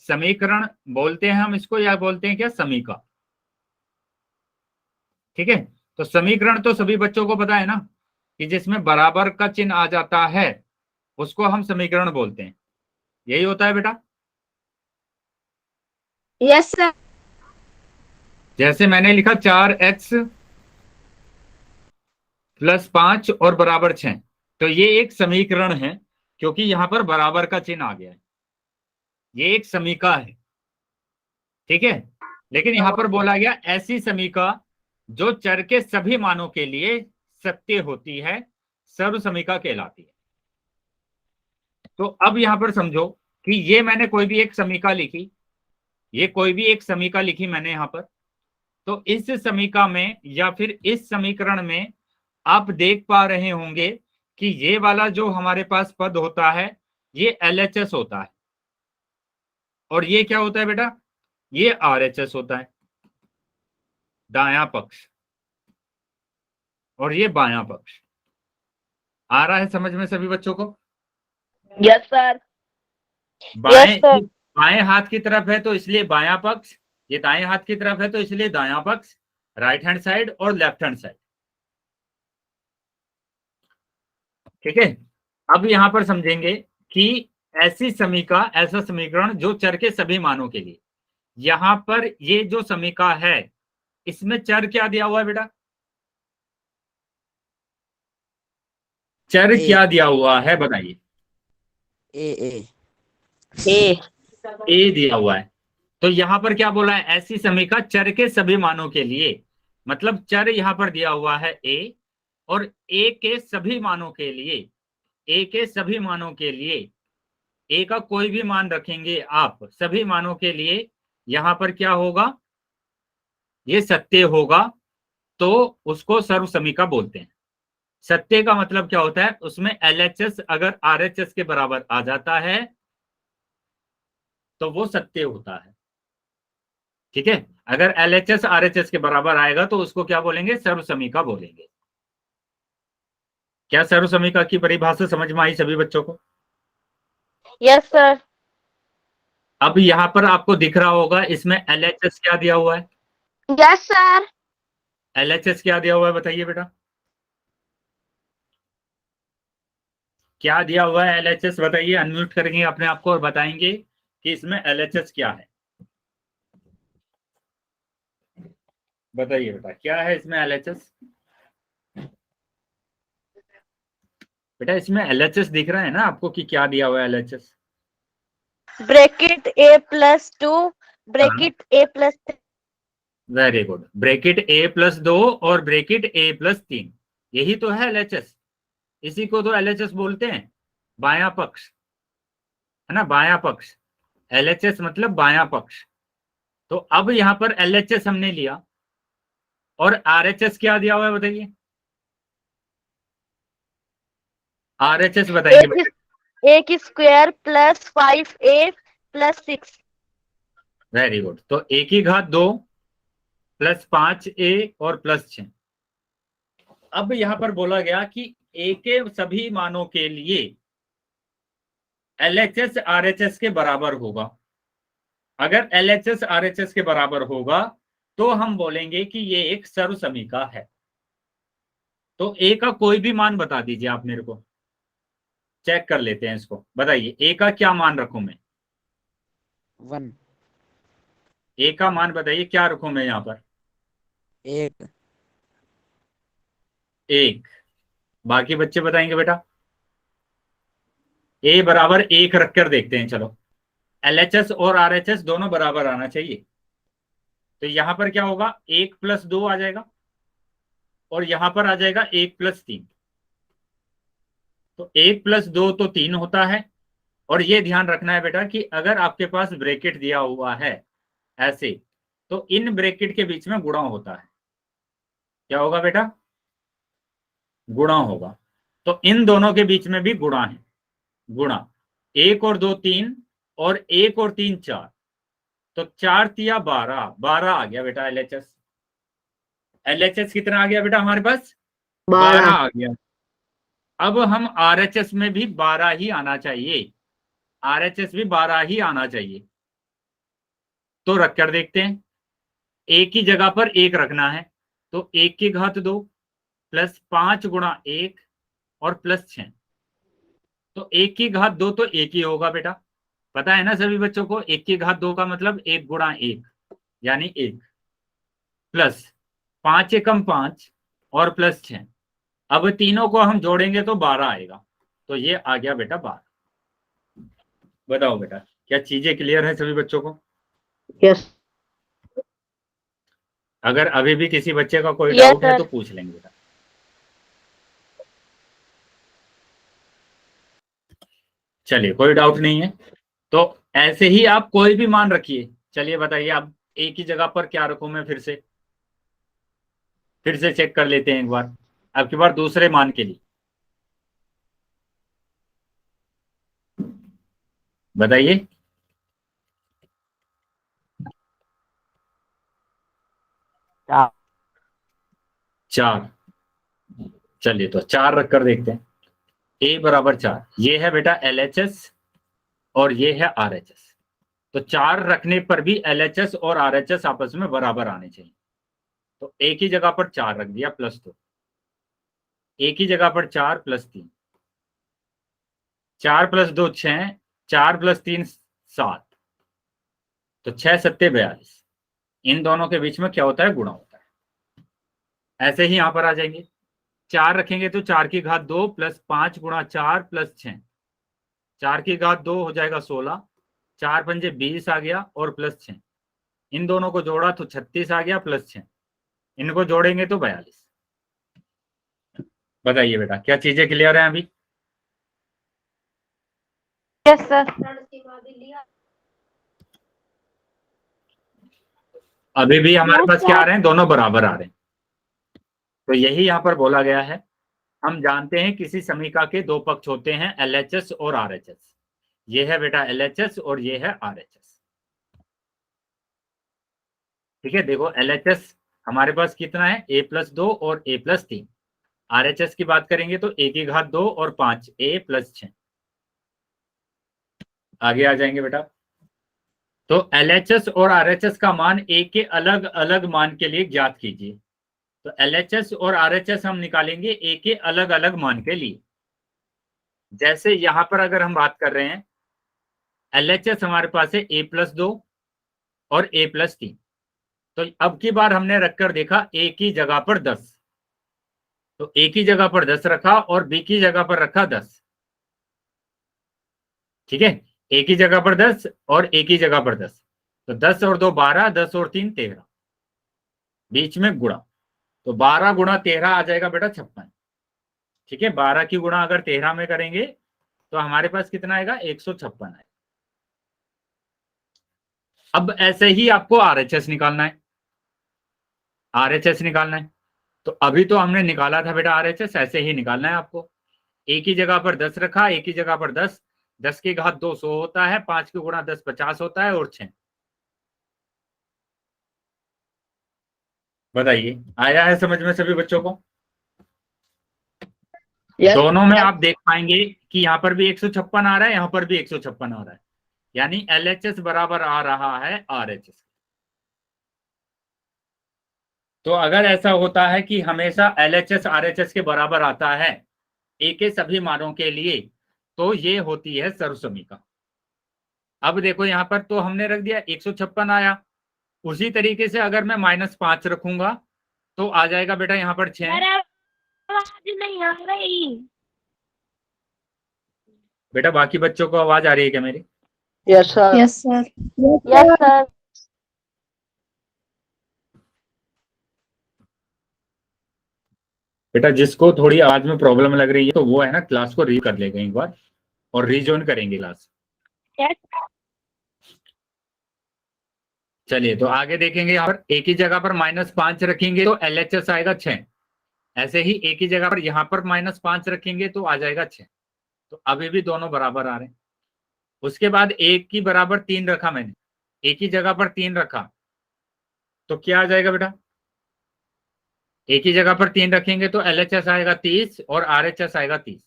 समीकरण बोलते हैं हम इसको, या बोलते हैं क्या, समीका। ठीक है, तो समीकरण तो सभी बच्चों को पता है ना कि जिसमें बराबर का चिन्ह आ जाता है उसको हम समीकरण बोलते हैं। यही होता है बेटा। Yes sir. जैसे मैंने लिखा 4x प्लस 5 और बराबर 6, तो ये एक समीकरण है क्योंकि यहां पर बराबर का चिन्ह आ गया है। ये एक समीका है, ठीक है। लेकिन यहां पर बोला गया ऐसी समीका जो चर के सभी मानों के लिए सत्य होती है सर्वसमीका कहलाती है। तो अब यहां पर समझो कि ये मैंने कोई भी एक समीका लिखी, ये कोई भी एक समीका लिखी मैंने यहां पर, तो इस समीका में या फिर इस समीकरण में आप देख पा रहे होंगे कि ये वाला जो हमारे पास पद होता है ये LHS होता है, और ये क्या होता है बेटा, ये RHS होता है, दायां पक्ष, और ये बायां पक्ष। आ रहा है समझ में सभी बच्चों को? Yes sir. बाएं हाथ की तरफ है तो इसलिए बायां पक्ष, ये दाएं हाथ की तरफ है तो इसलिए दायां पक्ष, राइट हैंड साइड और लेफ्ट हैंड साइड। ठीक है, अब यहां पर समझेंगे कि ऐसी समीका, ऐसा समीकरण जो चर के सभी मानों के लिए, यहां पर ये जो समीका है इसमें चर क्या दिया हुआ है बेटा, चर ए। क्या दिया हुआ है बताइए? ए दिया हुआ है। तो यहां पर क्या बोला है, ऐसी समीका चर के सभी मानों के लिए, मतलब चर यहां पर दिया हुआ है ए, और ए के सभी मानों के लिए, ए के सभी मानों के लिए, ए का कोई भी मान रखेंगे आप सभी मानों के लिए, यहां पर क्या होगा, ये सत्य होगा, तो उसको सर्वसमीका बोलते हैं। सत्य का मतलब क्या होता है, उसमें LHS अगर RHS के बराबर आ जाता है तो वो सत्य होता है। ठीक है, अगर LHS RHS के बराबर आएगा तो उसको क्या बोलेंगे, सर्वसमीका बोलेंगे। क्या सर्वसमीका की परिभाषा समझ में आई सभी बच्चों को? Yes sir. अब यहां पर आपको दिख रहा होगा इसमें LHS क्या दिया हुआ है, यस सर। LHS क्या दिया हुआ है बताइए बेटा, क्या दिया हुआ है LHS बताइए। अनम्यूट करेंगे अपने आप को और बताएंगे कि इसमें LHS क्या है। बताइए बेटा क्या है इसमें LHS? बेटा इसमें LHS दिख रहा है ना आपको कि क्या दिया हुआ है LHS? Bracket A+2 bracket A+3। Very good, bracket A+2 और ब्रैकेट A+3, यही तो है LHS। इसी को तो LHS बोलते हैं, बायां पक्ष, है ना, बायां पक्ष। LHS मतलब बायां पक्ष। तो अब यहां पर LHS हमने लिया, और RHS क्या दिया हुआ है बताइए? RHS बताएंगे बेटा। ए की square plus 5a plus 6। Very good. तो a की घात 2 प्लस 5a और प्लस 6। अब यहां पर बोला गया कि a के सभी मानों के लिए LHS RHS के बराबर होगा। अगर LHS RHS के बराबर होगा तो हम बोलेंगे कि ये एक सर्वसमीका है। तो a का कोई भी मान बता दीजिए आप मेरे को, चेक कर लेते हैं इसको। बताइए a का क्या मान रखूं मैं? 1 a का मान बताइए क्या रखूं मैं यहां पर? 8 1। बाकी बच्चे बताएंगे बेटा। a बराबर 1 रखकर देखते हैं। चलो, LHS और RHS दोनों बराबर आना चाहिए। तो यहां पर क्या होगा? 1 + 2 आ जाएगा और यहां पर आ जाएगा 1 + 3। तो 1 + 2 तो 3 होता है। और ये ध्यान रखना है बेटा कि अगर आपके पास ब्रैकेट दिया हुआ है ऐसे, तो इन ब्रैकेट के बीच में गुणा होता है। क्या होगा बेटा? गुणा होगा। तो इन दोनों के बीच में भी गुणा है। गुणा 1 और 2 3 और 1 और 3 4। तो 4 तिया 12, 12 आ गया बेटा LHS। LHS कितना आ गया बेटा हमारे पास? 12 आ गया। अब हम RHS में भी 12 ही आना चाहिए। RHS भी 12 ही आना चाहिए। तो रख कर देखते हैं। एक ही जगह पर 1 रखना है। तो 1 की घात 2 प्लस 5 गुणा 1 और प्लस 6। तो 1 की घात 2 तो 1 ही होगा बेटा। पता है ना सभी बच्चों को? 1 की घात 2 का मतलब 1 गुणा 1 यानी 1 प्लस 5 एकम 5 और प्लस 6। अब तीनों को हम जोड़ेंगे तो 12 आएगा। तो ये आ गया बेटा 12। बताओ बेटा, क्या चीजें क्लियर है सभी बच्चों को? यस। अगर अभी भी किसी बच्चे का कोई Yes, डाउट है sir. तो पूछ लेंगे बेटा। चलिए, कोई डाउट नहीं है तो ऐसे ही आप कोई भी मान रखिए। चलिए बताइए, आप एक ही जगह पर क्या रखूं मैं? फिर से चेक कर लेते हैं एक बार। अब की बार दूसरे मान के लिए बताइए। 4। चलिए, तो 4 रख कर देखते हैं। a बराबर 4, ये है बेटा LHS और ये है RHS। तो 4 रखने पर भी LHS और RHS आपस में बराबर आने चाहिए। तो एक ही जगह पर 4 रख दिया प्लस 2, एक ही जगह पर 4 प्लस 3, 4 + 2 6, 4 + 3 7। तो 6 7 42। इन दोनों के बीच में क्या होता है? गुणा होता है। ऐसे ही यहां पर आ जाएंगे। 4 रखेंगे तो 4 की घात 2 प्लस 5 गुणा 4 प्लस 6। 4 की घात 2 हो जाएगा 16, 4 पंजे 20 आ गया और प्लस 6। इन दोनों को जोड़ा तो 36 आ गया प्लस 6। इनको जोड़ेंगे तो 42। बताइए बेटा, क्या चीजें क्लियर हैं अभी? Yes sir. अभी भी हमारे Yes, पास क्या आ sir. रहे हैं? दोनों बराबर आ रहे हैं। तो यही यहां पर बोला गया है। हम जानते हैं किसी समीका के दो पक्ष होते हैं, LHS और RHS। ये है बेटा LHS और ये है RHS। ठीक है, देखो LHS हमारे पास कितना है? a + 2 और a + 3। RHS की बात करेंगे तो a की घात 2 और 5, a + 6। आगे आ जाएंगे बेटा। तो LHS और RHS का मान a के अलग अलग मान के लिए ज्ञात कीजिए। तो LHS और RHS हम निकालेंगे a के अलग अलग मान के लिए। जैसे यहां पर अगर हम बात कर रहे हैं, LHS हमारे पास है a + 2 और a + 3। तो अब की बार हमने रखकर देखा a की जगह पर 10। तो a की जगह पर 10 रखा और b की जगह पर रखा 10। ठीक है, a की जगह पर 10 और a की जगह पर 10। तो 10 और 2 12, 10 और 3 13, बीच में गुणा। तो 12 गुणा 13 आ जाएगा बेटा 56। ठीक है, 12 की गुणा अगर 13 में करेंगे तो हमारे पास कितना आएगा? 156 आएगा। अब ऐसे ही आपको RHS निकालना है। RHS निकालना है तो अभी तो हमने निकाला था बेटा RHS, ऐसे ही निकालना है आपको। एक ही जगह पर 10 रखा, एक ही जगह पर 10, 10 की घात 2 100 होता है, 5 के गुणा 10 50 होता है, और 6। बताइए आया है समझ में सभी बच्चों को? दोनों में आप देख पाएंगे कि यहाँ पर भी 156 आ रहा है, यहाँ पर भी 156 आ रहा है, यानी LHS बराबर आ रहा है RHS। तो अगर ऐसा होता है कि हमेशा LHS RHS के बराबर आता है A के सभी मानों के लिए, तो ये होती है सर्वसमीका। अब देखो यहाँ पर तो हमने रख दिया 156 आया, उसी तरीके से अगर मैं -5 रखूंगा तो आ जाएगा बेटा यहाँ पर 6। नहीं आ रही। बेटा बाकी बच्चों को आवाज आ रही है क्या मेरी? Yes sir. Yes sir. Yes sir. बेटा जिसको थोड़ी आवाज में प्रॉब्लम लग रही है तो वो है ना क्लास को री कर लेगा एक बार और रीजॉइन करेंगे क्लास। चलिए तो आगे देखेंगे, यहाँ पर एक ही जगह पर -5 रखेंगे तो LHS आएगा 6। ऐसे ही एक ही जगह पर यहाँ पर -5 रखेंगे तो आ जाएगा 6। तो अभी भी दोनों बराबर आ रहे हैं। उसके बाद एक की बराबर 3 रखा मैंने, एक ही जगह पर 3 रखा तो क्या आ जाएगा बेटा? एक ही जगह पर 3 रखेंगे तो LHS आएगा 30 और RHS आएगा 30।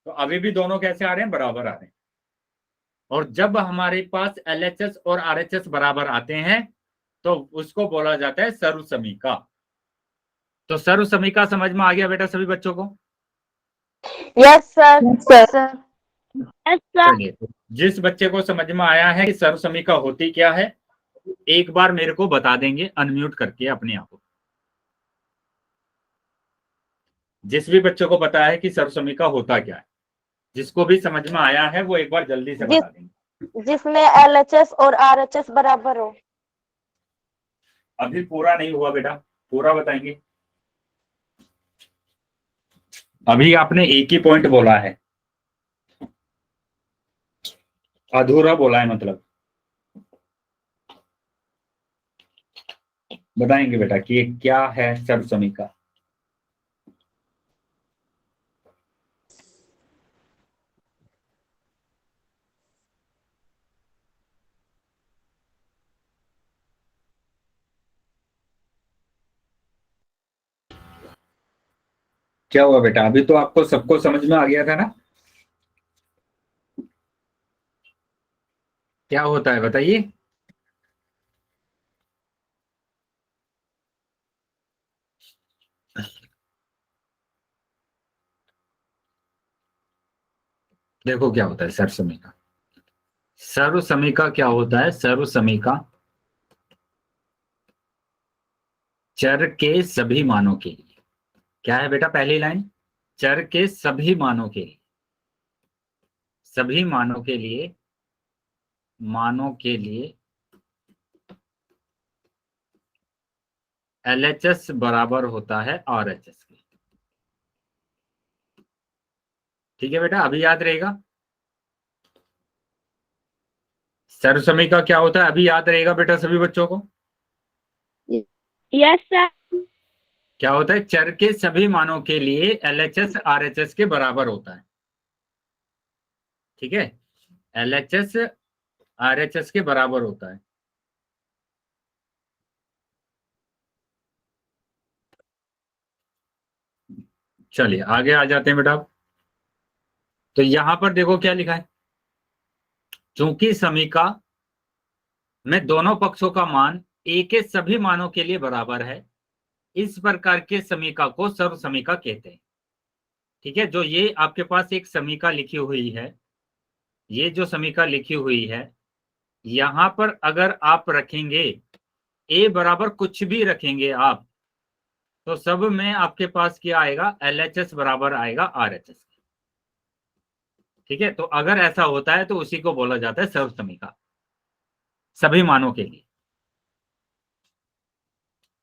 तो अभी भी दोनों कैसे आ रहे हैं? बराबर आ रहे हैं। और जब हमारे पास LHS और RHS बराबर आते हैं तो उसको बोला जाता है सर्वसमीका। तो सर्वसमीका समझ में आ गया बेटा सभी बच्चों को? Yes sir. Yes sir. Yes sir. चलिए तो जिस बच्चे को समझ में आया है कि सर्वसमीका होती क्या है, एक बार मेरे को बता देंगे अनम्यूट करके अपने आप को। जिस भी बच्चों को पता है कि सर्वसमीका होता क्या है, जिसको भी समझ में आया है वो एक बार जल्दी से बता देंगे। जिसमें LHS और RHS बराबर हो। अभी पूरा नहीं हुआ बेटा, पूरा बताएंगे। अभी आपने एक ही पॉइंट बोला है, अधूरा बोला है, मतलब बताएंगे बेटा कि क्या है सर्वसमीका। क्या हुआ बेटा? अभी तो आपको सबको समझ में आ गया था ना? क्या होता है बताइए। देखो क्या होता है सर्वसमीका। सर्वसमीका क्या होता है? सर्वसमीका चर के सभी मानों के लिए, क्या है बेटा पहली लाइन? चर के सभी मानों के लिए, सभी मानों के लिए, मानों के लिए LHS बराबर होता है RHS के। ठीक है बेटा, अभी याद रहेगा। सर्वसमीका क्या होता है अभी याद रहेगा बेटा सभी बच्चों को? Yes sir. क्या होता है? चर के सभी मानों के लिए LHS RHS के बराबर होता है। ठीक है, LHS RHS के बराबर होता है। चलिए आगे आ जाते हैं बेटा। तो यहां पर देखो क्या लिखा है, चूंकि समीका में दोनों पक्षों का मान A के सभी मानों के लिए बराबर है, इस प्रकार के समीका को सर्वसमीका कहते हैं। ठीक है, जो ये आपके पास एक समीका लिखी हुई है, ये जो समीका लिखी हुई है, यहां पर अगर आप रखेंगे A बराबर कुछ भी रखेंगे आप, तो सब में आपके पास क्या आएगा? LHS बराबर आएगा RHS। ठीक है, तो अगर ऐसा होता है तो उसी को बोला जाता है सर्वसमीका, सभी मानों के लिए।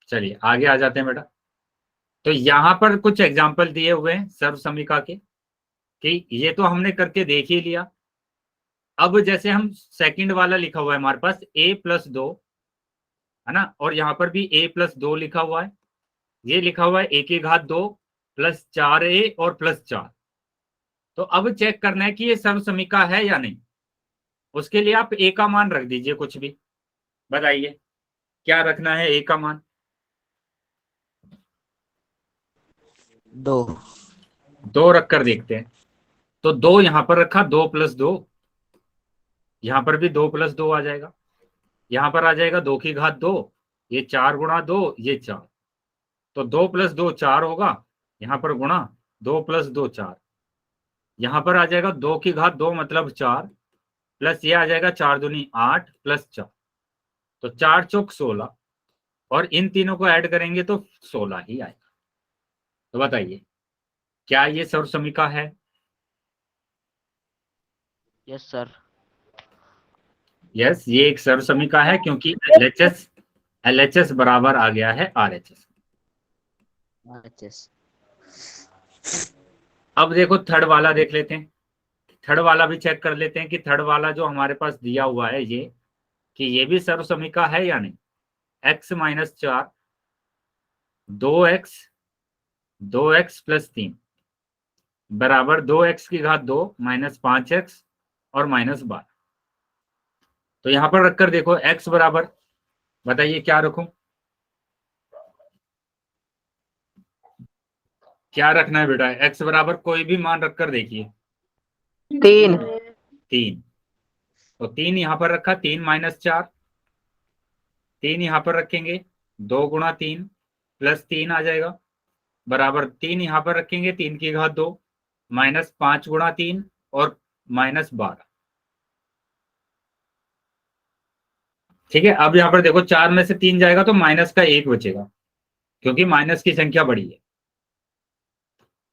चलिए आगे आ जाते हैं बेटा। तो यहां पर कुछ एग्जाम्पल दिए हुए हैं सर्वसमीका के, कि ये तो हमने करके देख ही लिया। अब जैसे हम सेकंड वाला लिखा हुआ है हमारे पास A+2, है ना, और यहाँ पर भी A+2 लिखा हुआ है, ये लिखा हुआ है A की घात 2 प्लस 4a और प्लस 4। तो अब चेक करना है कि ये सर्वसमीका है या नहीं। उसके लिए आप a का मान रख दीजिए कुछ भी। बताइए क्या रखना है a का मान? 2 रख कर देखते हैं। तो 2 यहां पर रखा, 2 + 2, यहां पर भी 2 + 2 आ जाएगा। यहां पर आ जाएगा 2 की घात 2, ये 4 × 2, ये 4। तो 2 + 2 4 होगा, यहां पर गुणा 2 + 2 4। यहां पर आ जाएगा 2 की घात 2 मतलब 4, प्लस ये आ जाएगा 4 दूनी 8 + 4, तो 4 चौक 16, और इन तीनों को ऐड करेंगे तो 16 ही आएगा। तो बताइए क्या ये सर्वसमीका है? Yes sir. यस, ये एक सर्वसमीका है क्योंकि LHS बराबर आ गया है RHS। एचएस। अब देखो थर्ड वाला देख लेते हैं। थर्ड वाला भी चेक कर लेते हैं कि थर्ड वाला जो हमारे पास दिया हुआ है ये, कि ये भी सर्वसमीका है या नहीं। x - 4 2x + 3 बराबर 2x की घात 2 - 5x और -12। तो यहां पर रखकर देखो x बराबर, बताइए क्या रखूं? क्या रखना है बेटा? x बराबर कोई भी मान रखकर देखिए। 3 3। तो 3 यहां पर रखा, 3 - 4, 3 यहां पर रखेंगे, 2 × 3 + 3 आ जाएगा, बराबर 3 यहां पर रखेंगे, 3 की घात 2 -5 × 3 और -12। ठीक है। अब यहां पर देखो 4 में से 3 जाएगा तो माइनस का 1 बचेगा, क्योंकि माइनस की संख्या बड़ी है।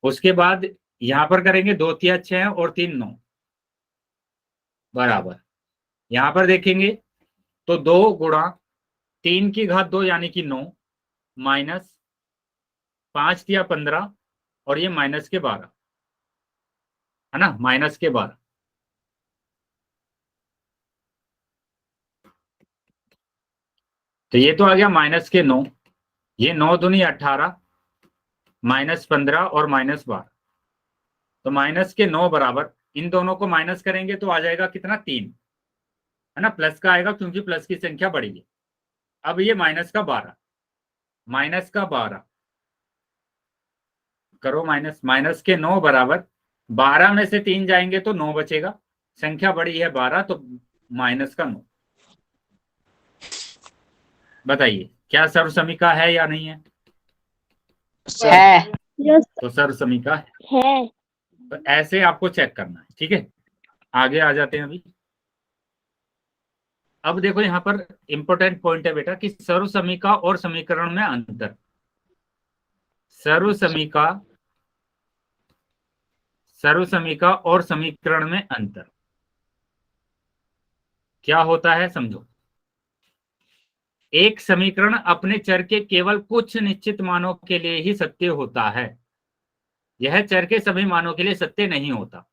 उसके बाद यहां पर करेंगे 2 × 6 6 और 3 9 बराबर, यहां पर देखेंगे तो 2 × 3 की घात 2 यानी कि 9 माइनस 5 × 15 और ये -12 है ना, -12। तो ये तो आ गया -9, ये 9 दूनी 18 -15 और -12। तो -9 बराबर, इन दोनों को माइनस करेंगे तो आ जाएगा कितना? 3, है ना, प्लस का आएगा क्योंकि प्लस की संख्या बड़ी है। अब ये -12 करो माइनस, -9 बराबर 12 में से 3 जाएंगे तो 9 बचेगा, संख्या बड़ी है 12 तो -9। बताइए क्या सर्वसमीका है या नहीं है? है। तो सर्वसमीका है। तो ऐसे आपको चेक करना है। ठीक है, आगे आ जाते हैं अभी। अब देखो यहां पर इंपॉर्टेंट पॉइंट है बेटा कि सर्वसमीका और समीकरण में अंतर। सर्वसमीका और समीकरण में अंतर क्या होता है समझो। एक समीकरण अपने चर के केवल कुछ निश्चित मानों के लिए ही सत्य होता है। यह चर के सभी मानों के लिए सत्य नहीं होता।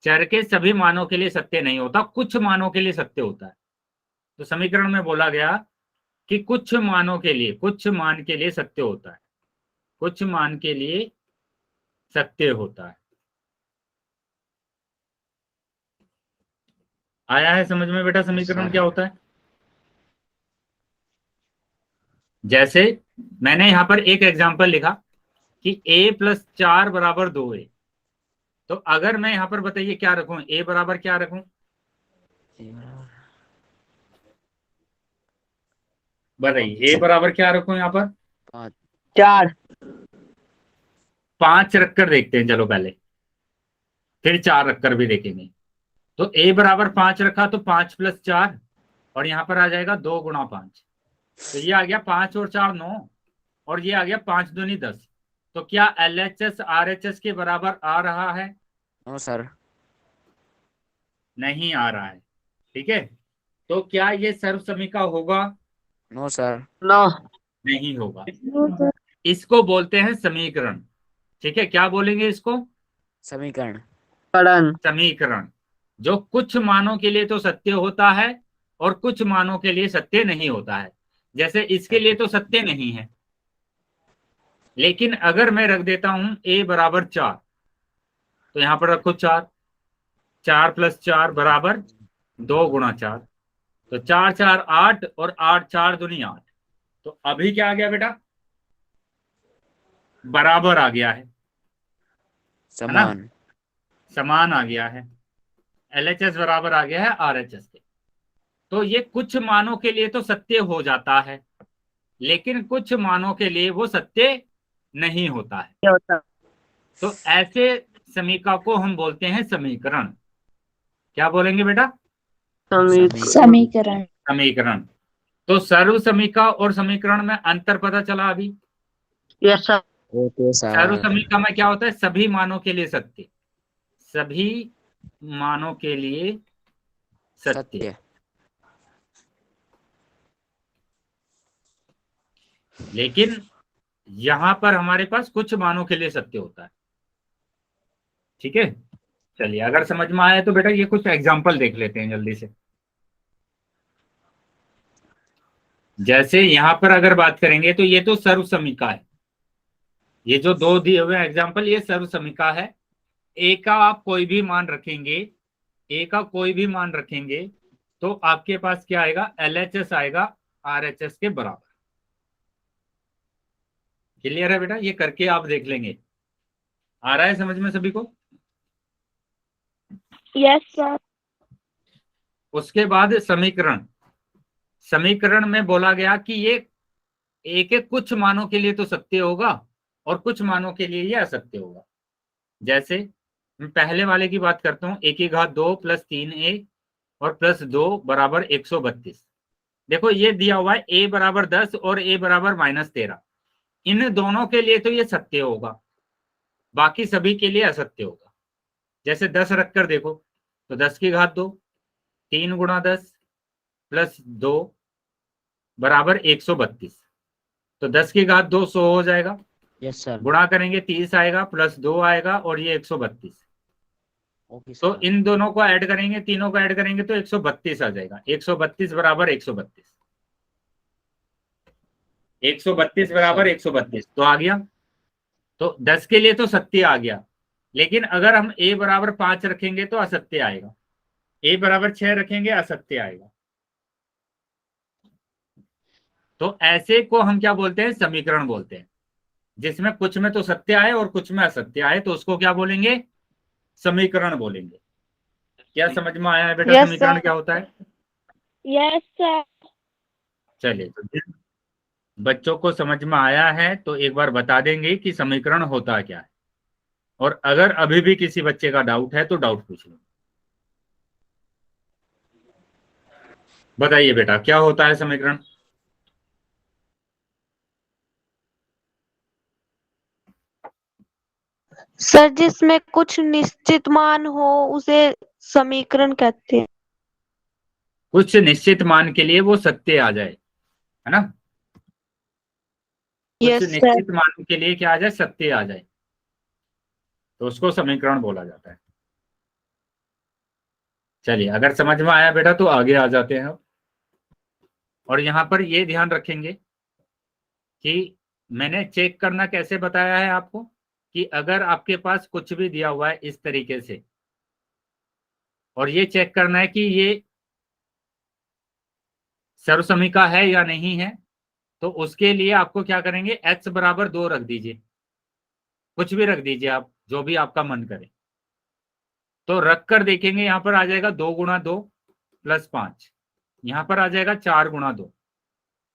चर के सभी मानों के लिए सत्य नहीं होता, कुछ मानों के लिए सत्य होता है। तो समीकरण में बोला गया कि कुछ मान के लिए सत्य होता है, कुछ मान के लिए सत्य होता है। आया है समझ में बेटा समीकरण क्या होता है? जैसे मैंने यहां पर एक एग्जांपल लिखा कि a + 4 = 2a। तो अगर मैं यहां पर बताइए क्या रखूं, a बराबर क्या रखूं? बताइए a बराबर क्या रखूं यहां पर? 4 5 रखकर देखते हैं चलो पहले, फिर 4 रखकर भी देखेंगे। तो a बराबर 5 रखा तो 5 + 4 और यहां पर आ जाएगा 2 × 5। तो ये आ गया 5 और 4 9 और ये आ गया 5 दूनी 10। तो क्या LHS RHS के बराबर आ रहा है? No sir. नहीं आ रहा है। ठीक है, तो क्या ये सर्वसमीका होगा? No sir. नो नहीं होगा। इसको बोलते हैं समीकरण। ठीक है, क्या बोलेंगे इसको? समीकरण। समीकरण, जो कुछ मानों के लिए तो सत्य होता है और कुछ मानों के लिए सत्य नहीं होता है। जैसे इसके लिए तो सत्य नहीं है, लेकिन अगर मैं रख देता हूं a बराबर 4, तो यहां पर रखो 4, 4 + 4 बराबर 2 गुणा 4, तो 4 4 8 और 8 4 दूनी 8। तो अभी क्या आ गया बेटा, बराबर आ गया है ना, समान। समान आ गया है। LHS बराबर आ गया है RHS के। तो ये कुछ मानों के लिए तो सत्य हो जाता है, लेकिन कुछ मानों के लिए वो सत्य नहीं होता है। क्या होता? तो ऐसे समीकरण को हम बोलते हैं समीकरण। क्या बोलेंगे बेटा? समीकरण। समीकरण। तो सर्व समीकरण और समीकरण में अंतर पता चला अभी। Yes sir. ओके सर्व सर। समीकरण में क्या होता है, सभी मानों के लिए सत्य, सभी मानों के लिए सत्य। सत्य। लेकिन यहां पर हमारे पास कुछ मानों के लिए सत्य होता है। ठीक है, चलिए अगर समझ में आया तो बेटा ये कुछ एग्जांपल देख लेते हैं जल्दी से। जैसे यहां पर अगर बात करेंगे तो ये तो सर्व समीकरण है, ये जो दो दिए हुए एग्जांपल ये सर्व समीकरण है। ए का आप कोई भी मान रखेंगे, ए का कोई भी मान रखेंगे तो आपके पास क्या आएगा, LHS आएगा RHS के बराबर। क्लियर है बेटा, ये करके आप देख लेंगे। आ रहा है समझ में सभी को? Yes sir. उसके बाद समीकरण। समीकरण में बोला गया कि ये ए के कुछ मानों के लिए तो सत्य होगा और कुछ मानों के लिए ये असत्य होगा। जैसे मैं पहले वाले की बात करता हूं, a की घात 2 + 3a और +2 बराबर 132। देखो ये दिया हुआ है a बराबर 10 और a बराबर -13। इन दोनों के लिए तो ये सत्य होगा, बाकी सभी के लिए असत्य होगा। जैसे 10 रखकर देखो तो 10 की घात 2, 3 × 10 + 2 बराबर 132। तो 10 की घात 2 100 हो जाएगा, यस सर। गुणा करेंगे 30 आएगा, +2 आएगा और ये 132। ओके तो सर। इन दोनों को ऐड करेंगे, तीनों को ऐड करेंगे तो 132 आ जाएगा। 132 बराबर 132, 132 बराबर 132 तो आ गया। तो 10 के लिए तो सत्य आ गया, लेकिन अगर हम a बराबर 5 रखेंगे तो असत्य आएगा, a बराबर 6 रखेंगे असत्य आएगा। तो ऐसे को हम क्या बोलते हैं, समीकरण बोलते हैं। जिसमें कुछ में तो सत्य आए और कुछ में असत्य आए तो उसको क्या बोलेंगे, समीकरण बोलेंगे। क्या समझ में आया है बेटा Yes, समीकरण sir. क्या होता है? Yes sir. चलिए, तो जिन बच्चों को समझ में आया है तो एक बार बता देंगे कि समीकरण होता क्या है, और अगर अभी भी किसी बच्चे का डाउट है तो डाउट पूछ लो। बताइए बेटा क्या होता है समीकरण? सर जिसमें कुछ निश्चित मान हो उसे समीकरण कहते हैं। कुछ निश्चित मान के लिए वो सत्य आ जाए, है ना? कुछ यस सर। निश्चित मान के लिए क्या आ जाए, सत्य आ जाए, तो उसको समीकरण बोला जाता है। चलिए अगर समझ में आया बेटा तो आगे आ जाते हैं अब। और यहां पर ये ध्यान रखेंगे कि मैंने चेक करना कैसे बताया है आपको, कि अगर आपके पास कुछ भी दिया हुआ है इस तरीके से और ये चेक करना है कि ये सर्वसमीका है या नहीं है, तो उसके लिए आपको क्या करेंगे, x बराबर 2 रख दीजिए, कुछ भी रख दीजिए आप, जो भी आपका मन करे। तो रख कर देखेंगे, यहां पर आ जाएगा 2 × 2 + 5, यहां पर आ जाएगा 4 × 2,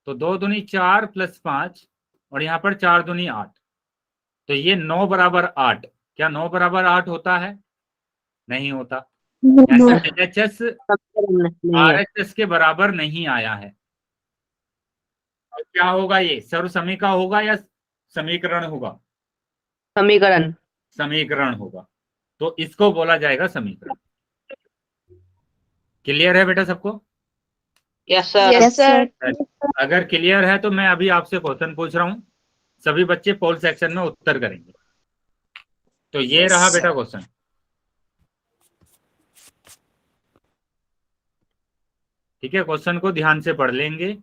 तो 2 दूनी 4 + 5 और यहाँ पर 4 दूनी 8, तो ये 9 बराबर 8। क्या 9 बराबर 8 होता है? नहीं होता, यानी LHS नहीं है। RHS के बराबर नहीं आया है। और क्या होगा, ये सर्वसमीका होगा या समीकरण होगा? समीकरण। समीकरण होगा, तो इसको बोला जाएगा समीकरण। क्लियर है बेटा सबको? Yes sir. Yes sir. अगर क्लियर है तो मैं अभी आपसे क्वेश्चन पूछ रहा हूं, सभी बच्चे पोल सेक्शन में उत्तर करेंगे। तो ये Yes, रहा sir. बेटा क्वेश्चन, ठीक है? क्वेश्चन को ध्यान से पढ़ लेंगे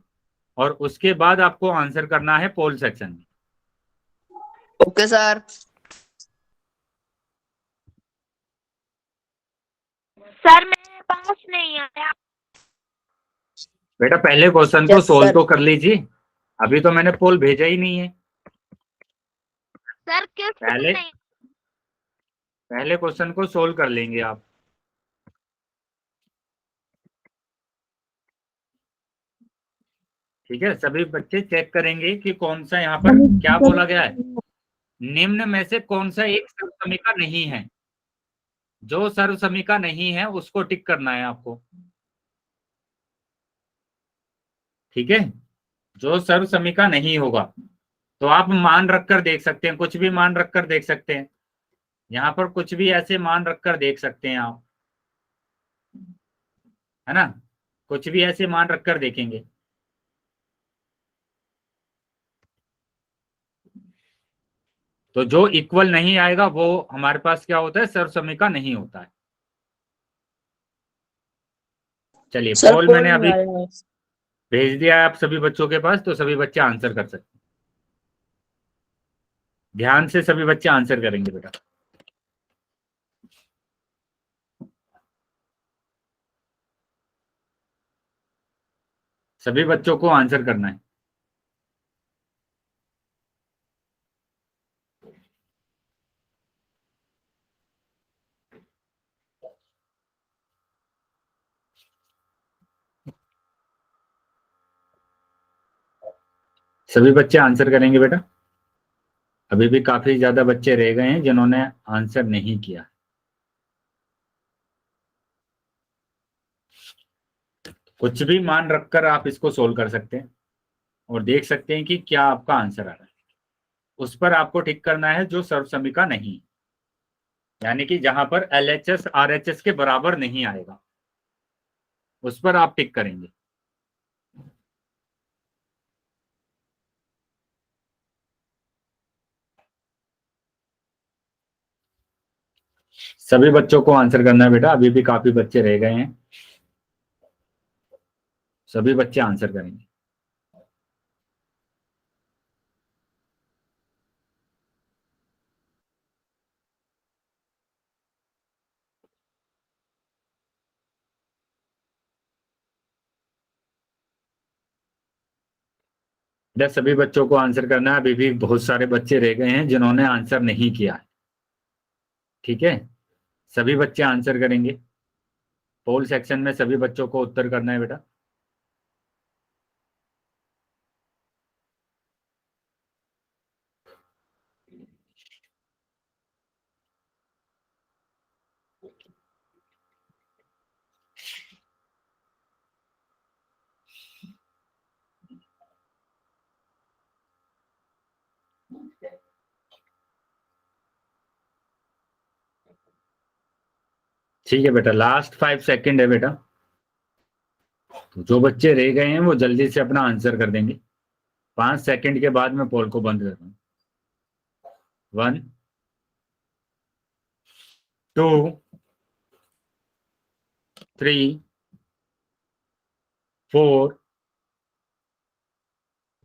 और उसके बाद आपको आंसर करना है पोल सेक्शन में। Okay sir. सर मेरे पास नहीं आया। बेटा पहले क्वेश्चन को यस सोल्व सर। तो कर लीजिए, अभी तो मैंने पोल भेजा ही नहीं है। सर किस पहले नहीं? पहले क्वेश्चन को सोल्व कर लेंगे आप। ठीक है, सभी बच्चे चेक करेंगे कि कौन सा यहाँ पर क्या बोला गया है। निम्न में से कौन सा एक सर्वसमीका नहीं है। जो सर्वसमीका नहीं है उसको टिक करना है आपको। ठीक है, जो सर्वसमीका नहीं होगा तो आप मान रखकर देख सकते हैं, कुछ भी मान रखकर देख सकते हैं। यहाँ पर कुछ भी ऐसे मान रखकर देख सकते हैं आप, है ना, कुछ भी ऐसे मान रखकर देखेंगे। तो जो इक्वल नहीं आएगा वो हमारे पास क्या होता है, सर्वसमीका नहीं होता है। चलिए, सर पोल पोल मैंने नहीं अभी आया है। भेज दिया है आप सभी बच्चों के पास, तो सभी बच्चे आंसर कर सकते हैं। ध्यान से सभी बच्चे आंसर करेंगे बेटा। सभी बच्चों को आंसर करना है। सभी बच्चे आंसर करेंगे बेटा। अभी भी काफी ज्यादा बच्चे रह गए हैं जिन्होंने आंसर नहीं किया। कुछ भी मान रखकर आप इसको सोल्व कर सकते हैं और देख सकते हैं कि क्या आपका आंसर आ रहा है। उस पर आपको टिक करना है जो सर्वसमीका नहीं, यानी कि जहां पर LHS RHS के बराबर नहीं आएगा उस पर आप टिक करेंगे। सभी बच्चों को आंसर करना है बेटा, अभी भी काफी बच्चे रह गए हैं। सभी बच्चे आंसर करेंगे। बेटा सभी बच्चों को आंसर करना है, अभी भी बहुत सारे बच्चे रह गए हैं जिन्होंने आंसर नहीं किया है। ठीक है, सभी बच्चे आंसर करेंगे। पोल सेक्शन में सभी बच्चों को उत्तर करना है बेटा। ठीक है बेटा, लास्ट 5 सेकंड है बेटा, तो जो बच्चे रह गए हैं वो जल्दी से अपना आंसर कर देंगे। 5 सेकंड के बाद मैं पोल को बंद कर दूँ। 1 2 3 4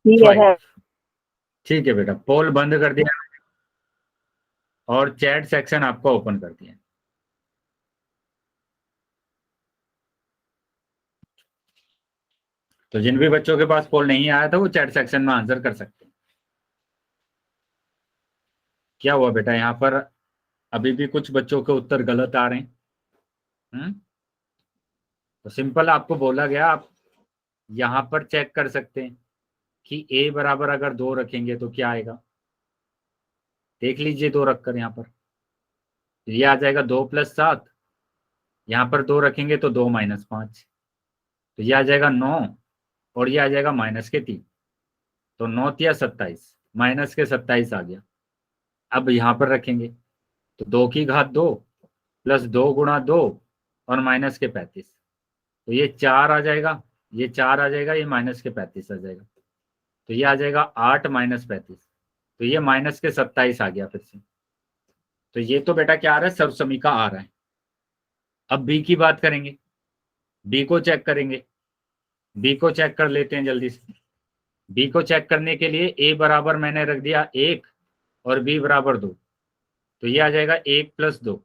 5। ठीक है बेटा, पोल बंद कर दिया और चैट सेक्शन आपको ओपन कर दिया। तो जिन भी बच्चों के पास पोल नहीं आया था वो चैट सेक्शन में आंसर कर सकते हैं। क्या हुआ बेटा, यहाँ पर अभी भी कुछ बच्चों के उत्तर गलत आ रहे हैं। तो सिंपल आपको बोला गया, आप यहाँ पर चेक कर सकते हैं कि a बराबर अगर 2 रखेंगे तो क्या आएगा। देख लीजिए 2 रखकर, यहाँ पर ये आ जाएगा 2 + 7। यहाँ पर 2 रखेंगे तो 2 - 5, तो ये आ जाएगा 9 और ये आ जाएगा -3। तो 9 × 27, -27 आ गया। अब यहाँ पर रखेंगे तो 2 की घात 2 + 2 × 2 और -35, तो ये 4 आ जाएगा, ये 4 आ जाएगा, ये -35 आ जाएगा, तो ये आ जाएगा 8 - 35, तो ये -27 आ गया फिर से। तो ये तो बेटा क्या आ रहा है, सर्वसमीका आ रहा है। अब बी की बात करेंगे, बी को चेक करेंगे। बी को चेक कर लेते हैं जल्दी से। बी को चेक करने के लिए a बराबर मैंने रख दिया 1 और b बराबर 2, तो ये आ जाएगा 1 + 2,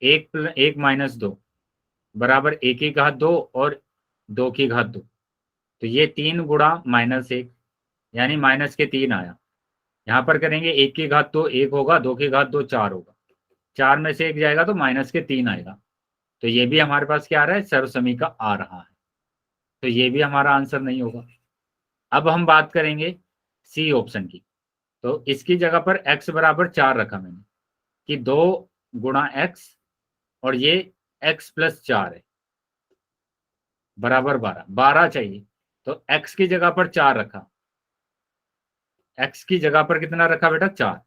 1 माइनस 2 बराबर 1 की घात 2 और 2 की घात 2, तो ये 3 गुणा -1 यानी माइनस के 3 आया। यहाँ पर करेंगे 1 की घात 2 1 होगा, 2 की घात 2 4 होगा, 4 में से 1 जाएगा तो माइनस के 3 आएगा। तो ये भी हमारे पास क्या आ रहा है, सर्वसमी का आ रहा है, तो ये भी हमारा आंसर नहीं होगा। अब हम बात करेंगे सी ऑप्शन की, तो इसकी जगह पर x बराबर 4 रखा मैंने कि 2 गुणा x और ये x + 4 है बराबर 12 चाहिए, तो x की जगह पर 4 रखा, x की जगह पर कितना रखा बेटा 4,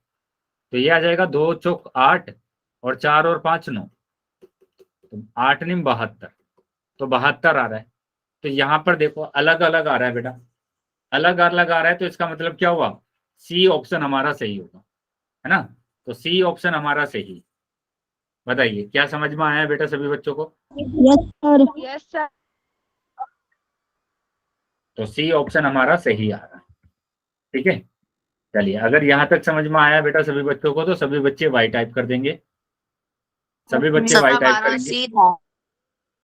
तो ये आ जाएगा 2 चौक 8 और 4 और 5 9, तो 8 × 72, तो 72 आ रहा है। तो यहाँ पर देखो अलग अलग आ रहा है बेटा, अलग अलग आ रहा है, तो इसका मतलब क्या हुआ, सी ऑप्शन हमारा सही होगा, है ना। तो सी ऑप्शन हमारा सही। बताइए क्या समझ में आया है बेटा सभी बच्चों को? Yes sir. तो सी ऑप्शन हमारा सही आ रहा है, ठीक है। चलिए, अगर यहाँ तक समझ में आया बेटा सभी बच्चों को, तो सभी बच्चे वाई टाइप कर देंगे, सभी बच्चे सर वाई टाइप हमारा करेंगे। सी था।